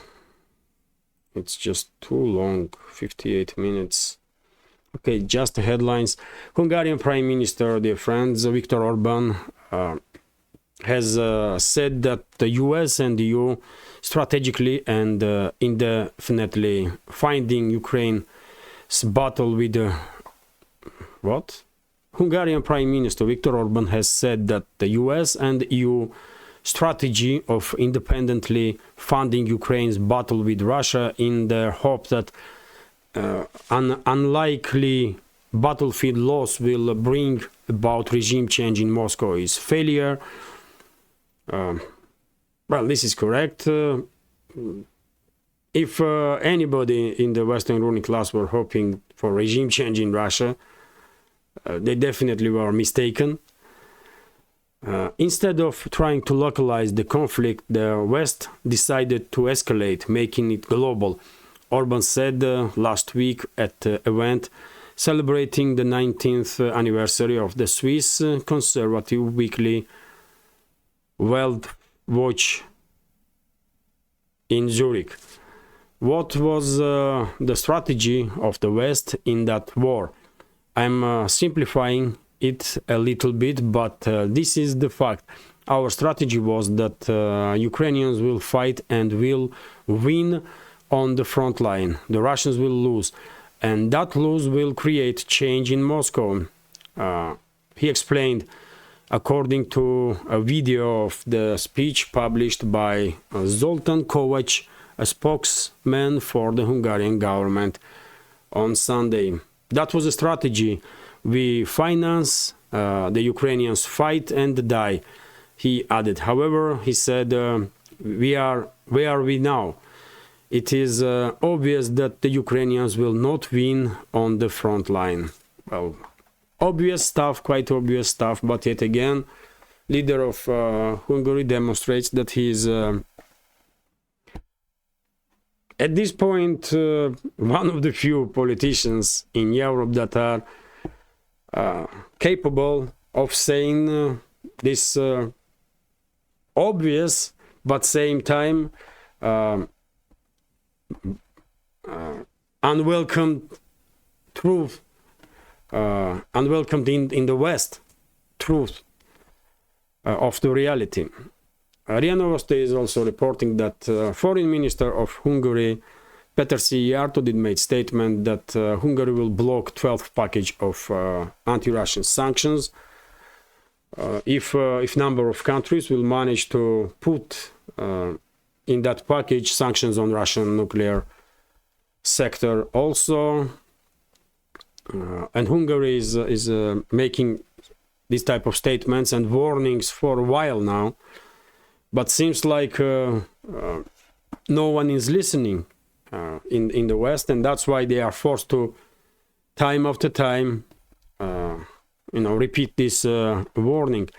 It's just too long, 58 minutes. Okay, just the headlines. Hungarian Prime Minister, dear friends, Viktor Orban has said that the US and the EU strategically and indefinitely finding Ukraine's battle with what? Hungarian Prime Minister Viktor Orban has said that the US and EU strategy of independently funding Ukraine's battle with Russia in the hope that an unlikely battlefield loss will bring about regime change in Moscow is failure. Well, this is correct. If anybody in the Western ruling class were hoping for regime change in Russia, they definitely were mistaken. Instead of trying to localize the conflict, the West decided to escalate, making it global. Orban said last week at the event celebrating the 19th anniversary of the Swiss conservative weekly World Watch in Zurich. What was the strategy of the West in that war? I'm simplifying it a little bit, but this is the fact. Our strategy was that Ukrainians will fight and will win on the front line. The Russians will lose, and that lose will create change in Moscow. He explained, according to a video of the speech published by Zoltan Kovac, a spokesman for the Hungarian government, on Sunday. That was a strategy. We finance the Ukrainians fight and die, he added. However, he said, where are we now? It is obvious that the Ukrainians will not win on the front line. Well, obvious stuff, quite obvious stuff, but yet again, leader of Hungary demonstrates that he is at this point one of the few politicians in Europe that are capable of saying this obvious but same time unwelcome truth, unwelcomed in the West truth of the reality. RIA Novosti is also reporting that Foreign Minister of Hungary, Peter Szijjártó, did made statement that Hungary will block 12th package of anti-Russian sanctions if number of countries will manage to put in that package sanctions on Russian nuclear sector also. And Hungary is making this type of statements and warnings for a while now, but seems like no one is listening in the West, and that's why they are forced to time after time repeat this warning.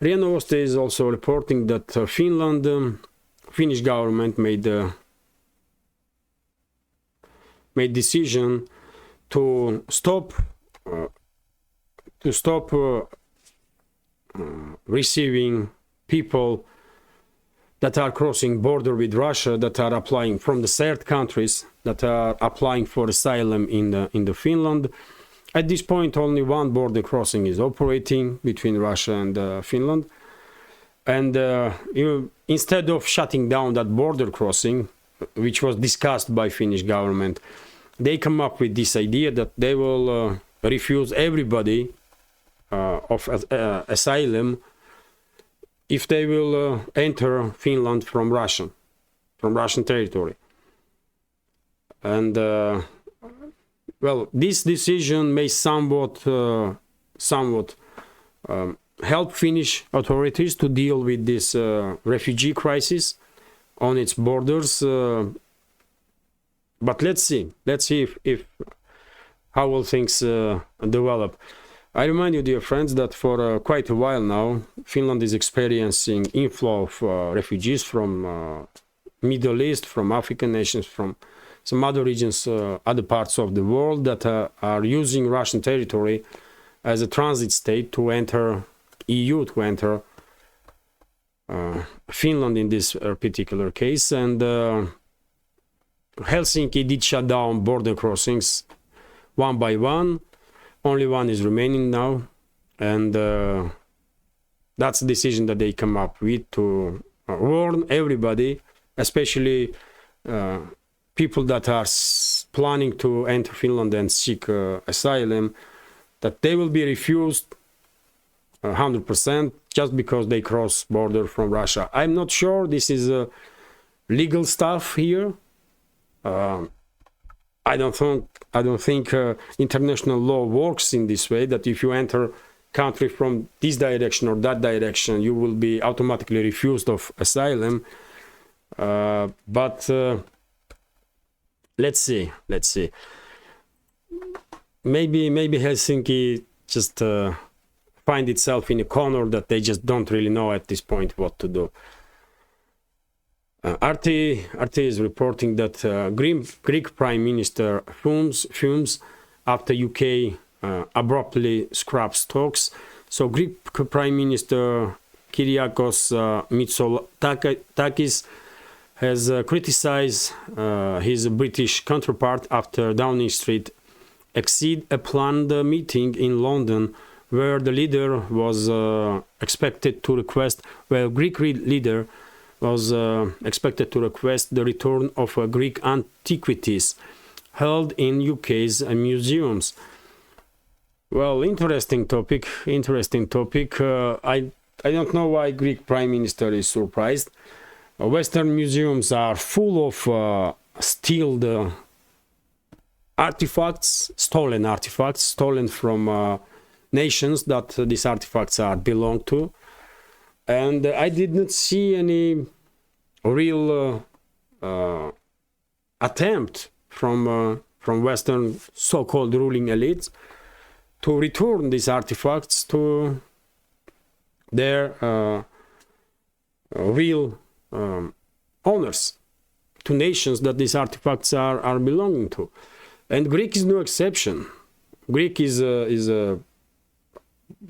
RIA Novosti is also reporting that Finnish government made decision to stop receiving people that are crossing border with Russia, that are applying from the third countries, that are applying for asylum in the Finland. At this point, only one border crossing is operating between Russia and Finland. And instead of shutting down that border crossing, which was discussed by Finnish government, they come up with this idea that they will refuse everybody of asylum if they will enter Finland from Russian territory. And well, this decision may somewhat help Finnish authorities to deal with this refugee crisis on its borders. But let's see if how will things develop. I remind you, dear friends, that for quite a while now, Finland is experiencing inflow of refugees from Middle East, from African nations, from some other regions, other parts of the world that are using Russian territory as a transit state to enter EU, to enter Finland in this particular case. And Helsinki did shut down border crossings one by one. Only one is remaining now, and that's the decision that they come up with to warn everybody, especially people that are planning to enter Finland and seek asylum, that they will be refused 100% just because they cross border from Russia. I'm not sure this is legal stuff here. I don't think international law works in this way, that if you enter country from this direction or that direction, you will be automatically refused of asylum. But let's see. Maybe Helsinki just find itself in a corner that they just don't really know at this point what to do. RT is reporting that Greek Prime Minister fumes after UK abruptly scraps talks. So Greek Prime Minister Kyriakos Mitsotakis has criticized his British counterpart after Downing Street exceed a planned meeting in London where the leader was expected to request, Greek leader was expected to request the return of Greek antiquities held in UK's museums. Well, interesting topic. I don't know why Greek Prime Minister is surprised. Western museums are full of stolen artifacts, stolen from nations that these artifacts belong to. And I did not see any real attempt from Western so-called ruling elites to return these artifacts to their real owners, to nations that these artifacts are belonging to. And Greek is no exception. Greek is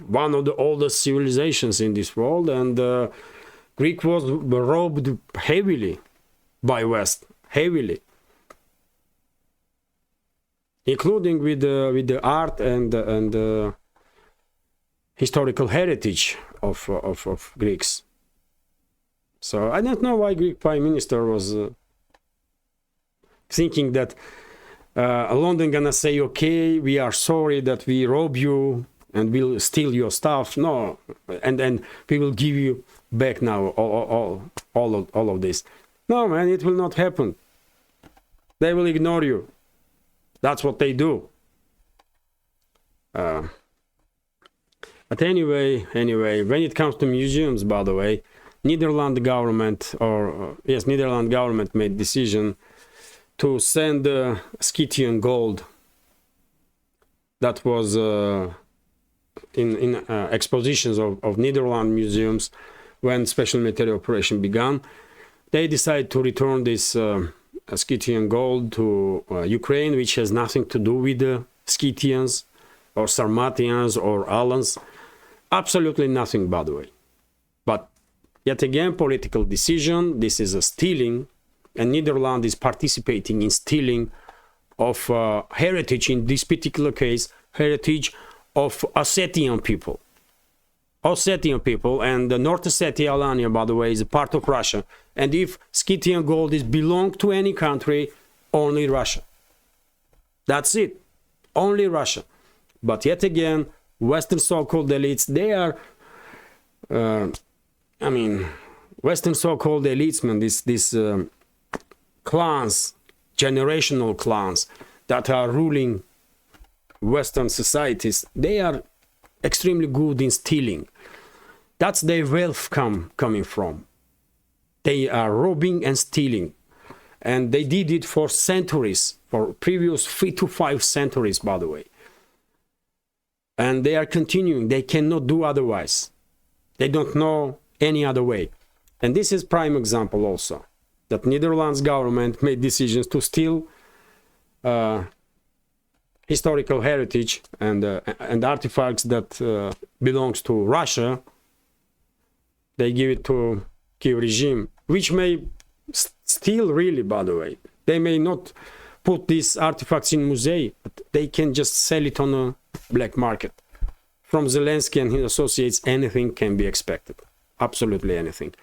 one of the oldest civilizations in this world, and Greek was robbed heavily by West, including with the art and historical heritage of Greeks. So I don't know why Greek Prime Minister was thinking that London gonna say, okay, we are sorry that we rob you and we'll steal your stuff. No, and we will give you back now all of this. No, man, it will not happen. They will ignore you. That's what they do. But anyway, when it comes to museums, by the way, Netherlands government made decision to send Scythian gold that was in expositions of Netherlands museums when special military operation began. They decided to return this Scythian gold to Ukraine, which has nothing to do with the Scythians or Sarmatians or Alans. Absolutely nothing, by the way. But yet again, political decision. This is a stealing, and Netherlands is participating in stealing of heritage, in this particular case, heritage of Ossetian people. And the North Ossetia, Alania, by the way, is a part of Russia. And if Scythian gold is belong to any country, only Russia. That's it. Only Russia. But yet again, Western so-called elites, they are, Western so-called elites, man, these clans, generational clans that are ruling Western societies, they are extremely good in stealing. That's their wealth coming from. They are robbing and stealing. And they did it for centuries, for previous 3 to 5 centuries, by the way. And they are continuing. They cannot do otherwise. They don't know any other way. And this is prime example also, that Netherlands government made decisions to steal historical heritage and artifacts that belongs to Russia. They give it to Kiev regime, which may steal really, by the way. They may not put these artifacts in museum, but they can just sell it on a black market. From Zelensky and his associates, anything can be expected. Absolutely anything.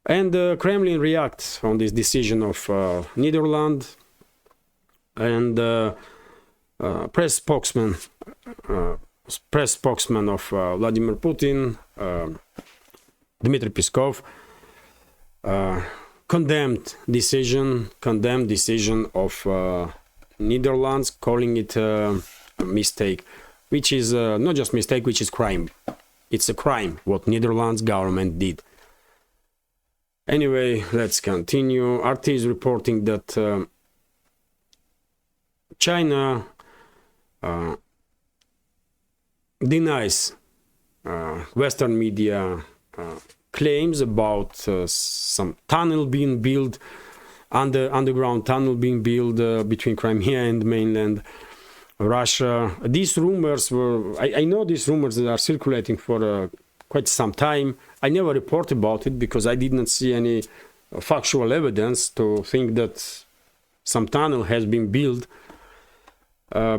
And the Kremlin reacts on this decision of Netherlands, and press spokesman of Vladimir Putin, Dmitry Peskov, condemned decision of Netherlands, calling it a mistake. which is not just mistake, which is crime. It's a crime what Netherlands government did. Anyway, let's continue. RT is reporting that China denies Western media claims about some tunnel being built, underground tunnel being built between Crimea and mainland Russia. These rumors were, I know these rumors that are circulating for quite some time. I never report about it because I didn't see any factual evidence to think that some tunnel has been built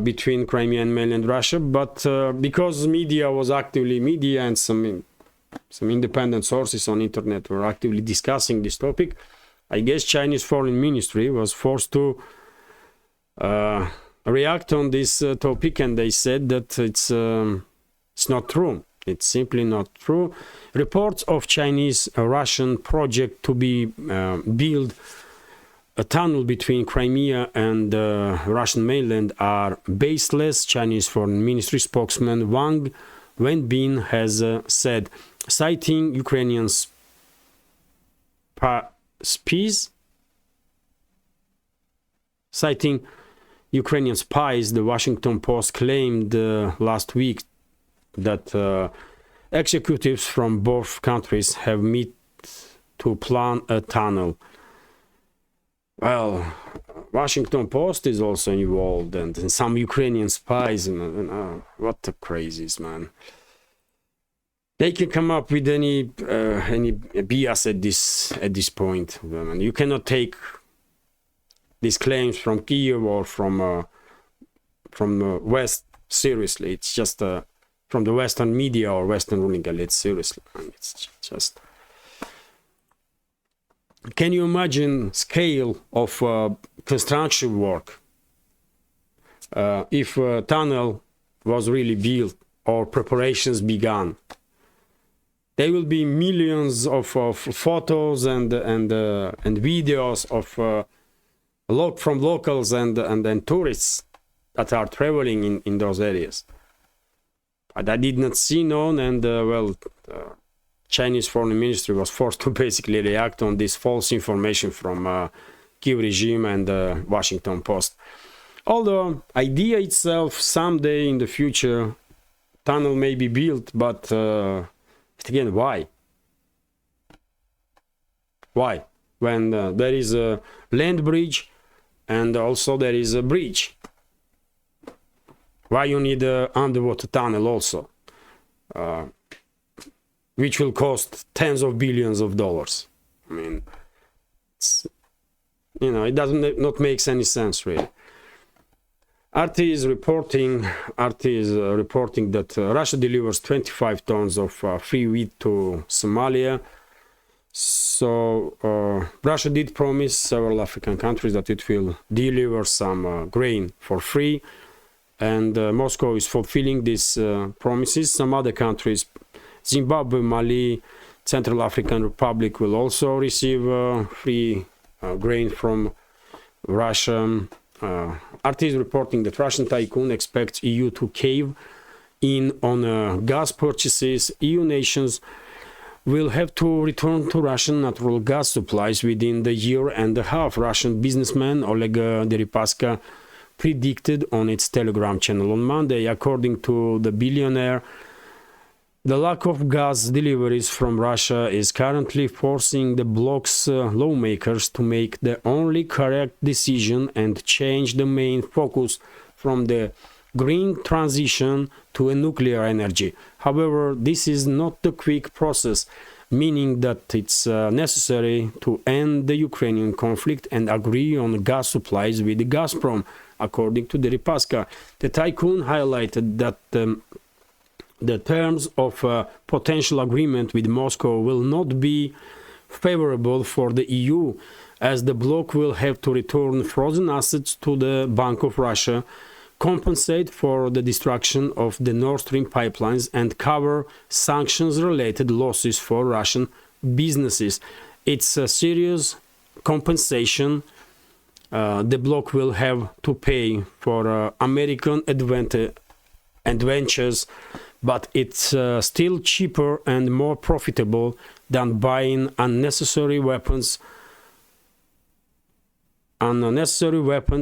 between Crimea and mainland Russia, but because media and some independent sources on internet were actively discussing this topic, I guess Chinese Foreign Ministry was forced to react on this topic, and they said that it's not true. It's simply not true. Reports of Chinese-Russian project to be build a tunnel between Crimea and Russian mainland are baseless, Chinese Foreign Ministry spokesman Wang Wenbin has said, citing Ukrainian spies, the Washington Post claimed last week that executives from both countries have met to plan a tunnel. Well, Washington Post is also involved, and some Ukrainian spies, and what the crazies, man. They can come up with any BS at this point. And you cannot take these claims from Kiev or from West seriously. It's just from the Western media or Western ruling elites seriously. It's just. Can you imagine scale of construction work if a tunnel was really built or preparations began? There will be millions of photos and videos of from locals and tourists that are traveling in those areas. But I did not see none, and Chinese Foreign Ministry was forced to basically react on this false information from Kiev regime and Washington Post. Although idea itself, someday in the future, tunnel may be built, but again, why? Why? When there is a land bridge and also there is a bridge. Why you need an underwater tunnel also? Which will cost tens of billions of dollars. I mean, it doesn't not makes any sense really. RT is reporting that Russia delivers 25 tons of free wheat to Somalia. So Russia did promise several African countries that it will deliver some grain for free, and Moscow is fulfilling these promises. Some other countries, Zimbabwe, Mali, Central African Republic, will also receive free grain from Russia. RT is reporting that Russian tycoon expects EU to cave in on gas purchases. EU nations will have to return to Russian natural gas supplies within the year and a half. Russian businessman Oleg Deripaska predicted on its Telegram channel on Monday. According to the billionaire, the lack of gas deliveries from Russia is currently forcing the bloc's lawmakers to make the only correct decision and change the main focus from the green transition to a nuclear energy. However, this is not the quick process, meaning that it's necessary to end the Ukrainian conflict and agree on gas supplies with Gazprom, according to Deripaska. The tycoon highlighted that the terms of potential agreement with Moscow will not be favorable for the EU, as the bloc will have to return frozen assets to the Bank of Russia, compensate for the destruction of the Nord Stream pipelines, and cover sanctions-related losses for Russian businesses. It's a serious compensation the bloc will have to pay for American adventures, but it's still cheaper and more profitable than buying unnecessary weapons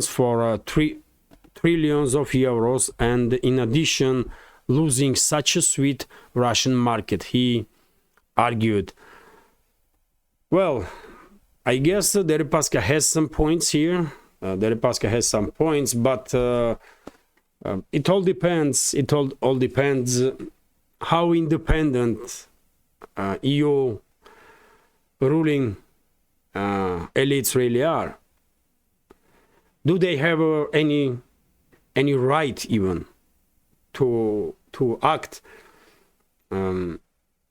for 3 trillions of euros, and in addition losing such a sweet Russian market, he argued. Well, I guess Deripaska has some points here. But it all depends. It all depends how independent EU ruling elites really are. Do they have any right even to act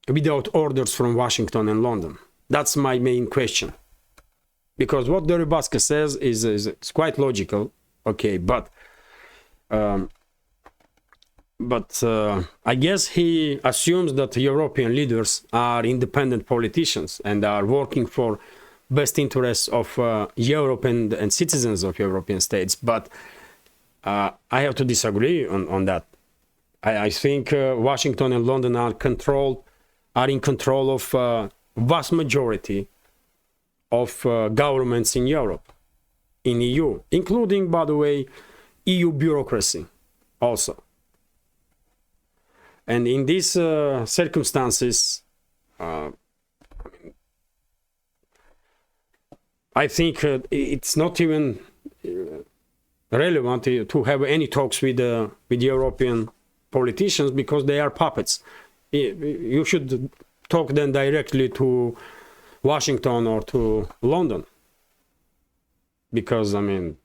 without orders from Washington and London? That's my main question. Because what Deripaska says is it's quite logical, okay, but I guess he assumes that European leaders are independent politicians and are working for best interests of Europe and citizens of European states. But I have to disagree on that. I think Washington and London are in control of vast majority of governments in Europe, in EU, including, by the way, EU bureaucracy also. And in these circumstances, I think it's not even relevant to have any talks with European politicians, because they are puppets. You should talk then directly to Washington or to London. Because, I mean,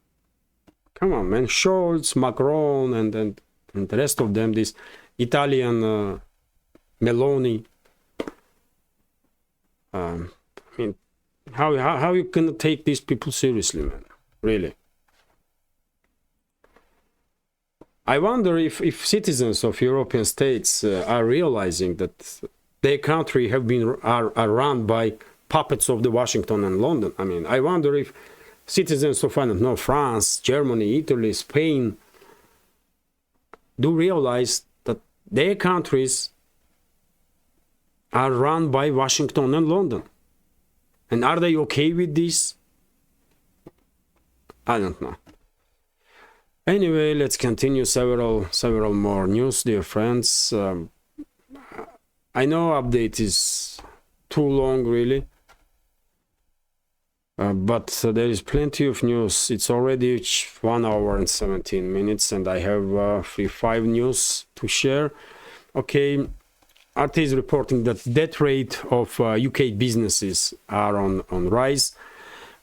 come on, man, Scholz, Macron, and the rest of them, this Italian Meloni. I mean, how you can take these people seriously, man? Really. I wonder if citizens of European states are realizing that their country are run by puppets of the Washington and London. I mean, I wonder if citizens of, I don't know, France, Germany, Italy, Spain do realize that their countries are run by Washington and London. And are they okay with this? I don't know. Anyway, let's continue several more news, dear friends. I know update is too long, really. But there is plenty of news. It's already 1 hour and 17 minutes, and I have 5 news to share. Okay, RT is reporting that debt rate of UK businesses are on rise.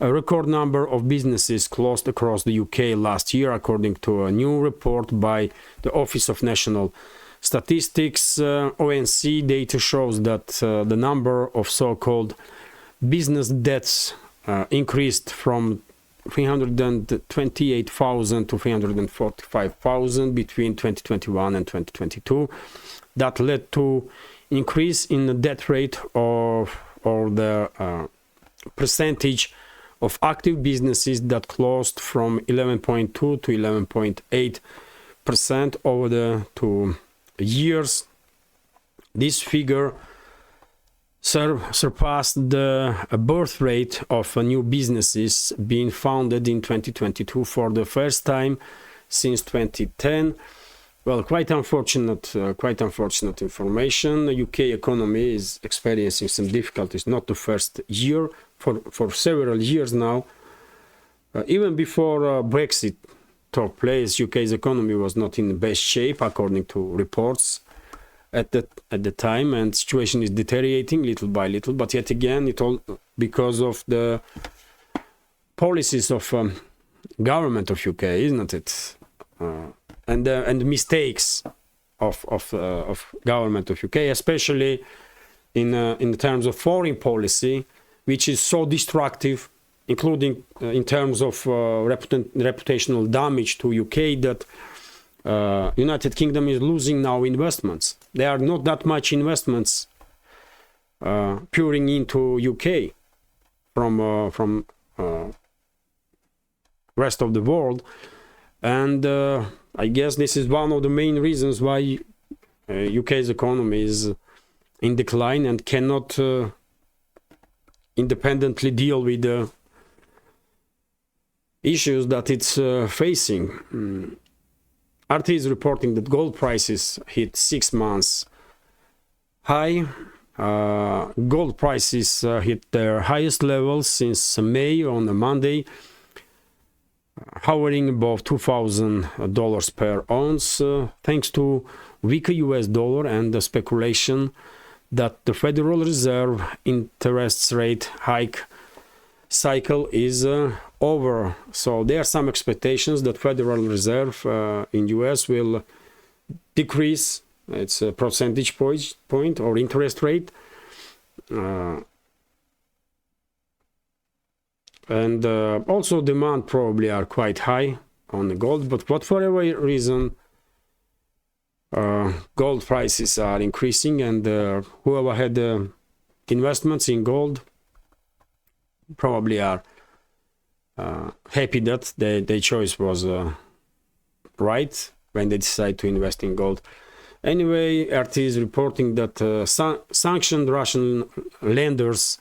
A record number of businesses closed across the UK last year, according to a new report by the Office of National Statistics. OSCE data shows that the number of so-called business debts increased from 328,000 to 345,000 between 2021 and 2022. That led to increase in the debt rate or the percentage of active businesses that closed from 11.2 to 11.8% over the 2 years. This figure surpassed the birth rate of new businesses being founded in 2022 for the first time since 2010. Well, quite unfortunate information. The UK economy is experiencing some difficulties, not the first year, for several years now. Even before Brexit took place, UK's economy was not in the best shape, according to reports at the time, and situation is deteriorating little by little. But yet again, it all because of the policies of government of UK, isn't it? And the mistakes of government of UK, especially in terms of foreign policy, which is so destructive, including in terms of reputational damage to UK, that United Kingdom is losing now investments. There are not that much investments pouring into UK from rest of the world, and I guess this is one of the main reasons why UK's economy is in decline and cannot independently deal with the issues that it's facing. RT is reporting that gold prices hit 6 months high. Gold prices hit their highest levels since May on a Monday, hovering above $2,000 per ounce, thanks to weaker US dollar and the speculation that the Federal Reserve interest rate hike cycle is over. So there are some expectations that Federal Reserve in US will decrease its percentage point or interest rate, and also demand probably are quite high on the gold, but for whatever reason gold prices are increasing, and whoever had investments in gold probably are happy that their choice was right when they decide to invest in gold. Anyway, RT is reporting that sanctioned Russian lenders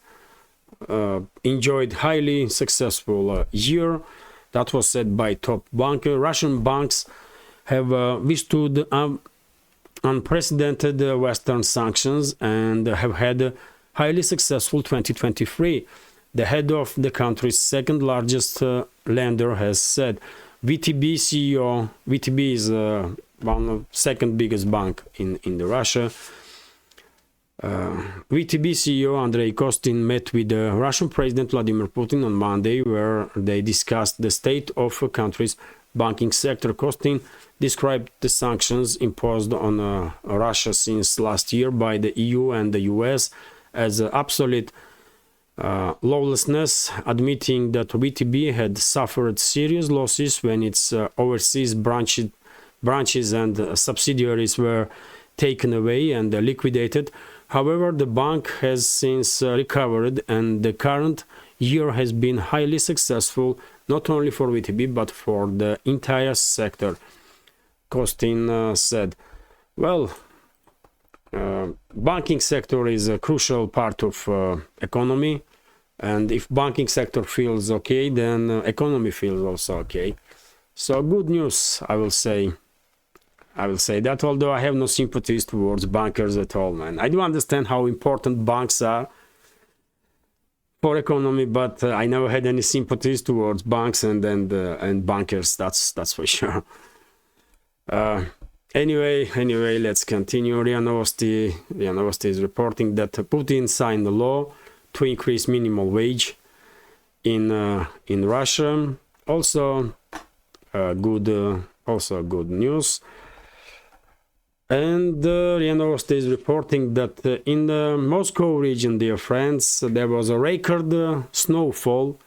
enjoyed highly successful year. That was said by top banker. Russian banks have withstood unprecedented Western sanctions and have had a highly successful 2023. The head of the country's second largest lender has said. VTB CEO, VTB is one of second biggest bank in the Russia. VTB CEO Andrei Kostin met with Russian President Vladimir Putin on Monday, where they discussed the state of the country's banking sector. Kostin described the sanctions imposed on Russia since last year by the EU and the US as absolute lawlessness, admitting that VTB had suffered serious losses when its overseas branches and subsidiaries were taken away and liquidated. However, the bank has since recovered, and the current year has been highly successful, not only for VTB but for the entire sector, Kostin said. Well, banking sector is a crucial part of economy, and if banking sector feels okay, then economy feels also okay. So good news, I will say that, although I have no sympathies towards bankers at all, man. I do understand how important banks are for economy, but I never had any sympathies towards banks and bankers. That's for sure. Anyway, let's continue. RIA Novosti is reporting that Putin signed a law to increase minimum wage in Russia. Also good news. And RIA Novosti is reporting that in the Moscow region, dear friends, there was a record snowfall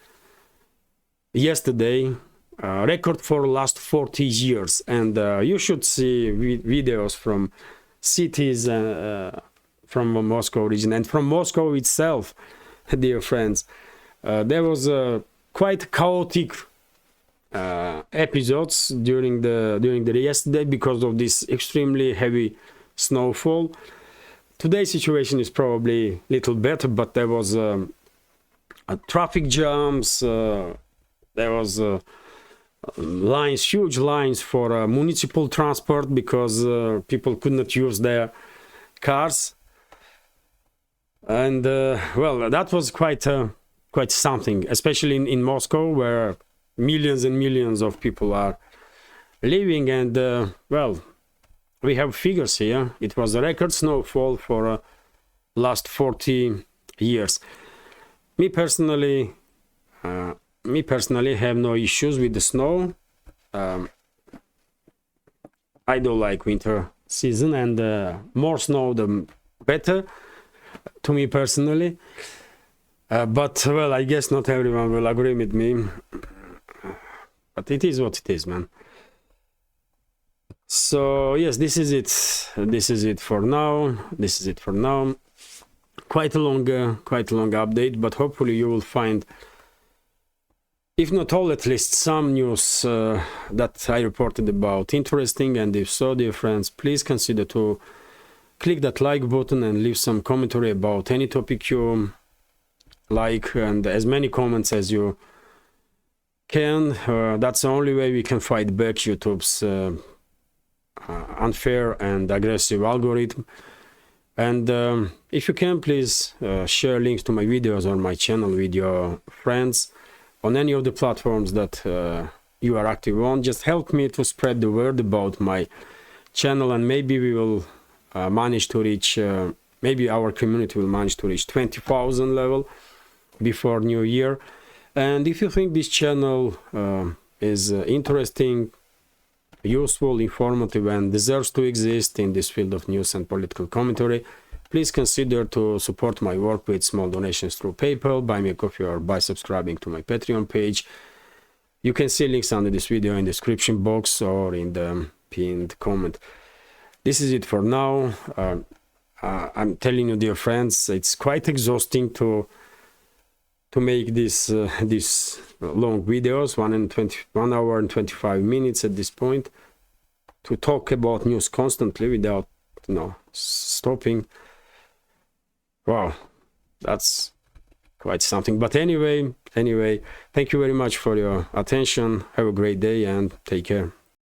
yesterday. Record for last 40 years, and you should see videos from cities from the Moscow region and from Moscow itself, dear friends. There was quite chaotic episodes during the yesterday because of this extremely heavy snowfall. Today's situation is probably a little better, but there was traffic jams. There was huge lines for municipal transport because people could not use their cars, and well, that was quite something, especially in Moscow, where millions and millions of people are living. And well, we have figures here. It was a record snowfall for last 40 years. Me personally have no issues with the snow. I do like winter season, and more snow the better to me personally. But well, I guess not everyone will agree with me. But it is what it is, man. So yes, this is it. This is it for now. Quite a long update, but hopefully you will find if not all, at least some news that I reported about interesting. And if so, dear friends, please consider to click that like button and leave some commentary about any topic you like, and as many comments as you can. That's the only way we can fight back YouTube's unfair and aggressive algorithm. And if you can, please share links to my videos or my channel with your friends on any of the platforms that you are active on. Just help me to spread the word about my channel, and maybe we will manage to reach, maybe our community will manage to reach 20,000 level before New Year. And if you think this channel is interesting, useful, informative, and deserves to exist in this field of news and political commentary, please consider to support my work with small donations through PayPal, buy me a coffee, or by subscribing to my Patreon page. You can see links under this video in the description box or in the pinned comment. This is it for now. I'm telling you, dear friends, it's quite exhausting to make these long videos, 1 hour and 25 minutes at this point, to talk about news constantly without, stopping. Wow, that's quite something. But anyway, thank you very much for your attention. Have a great day and take care.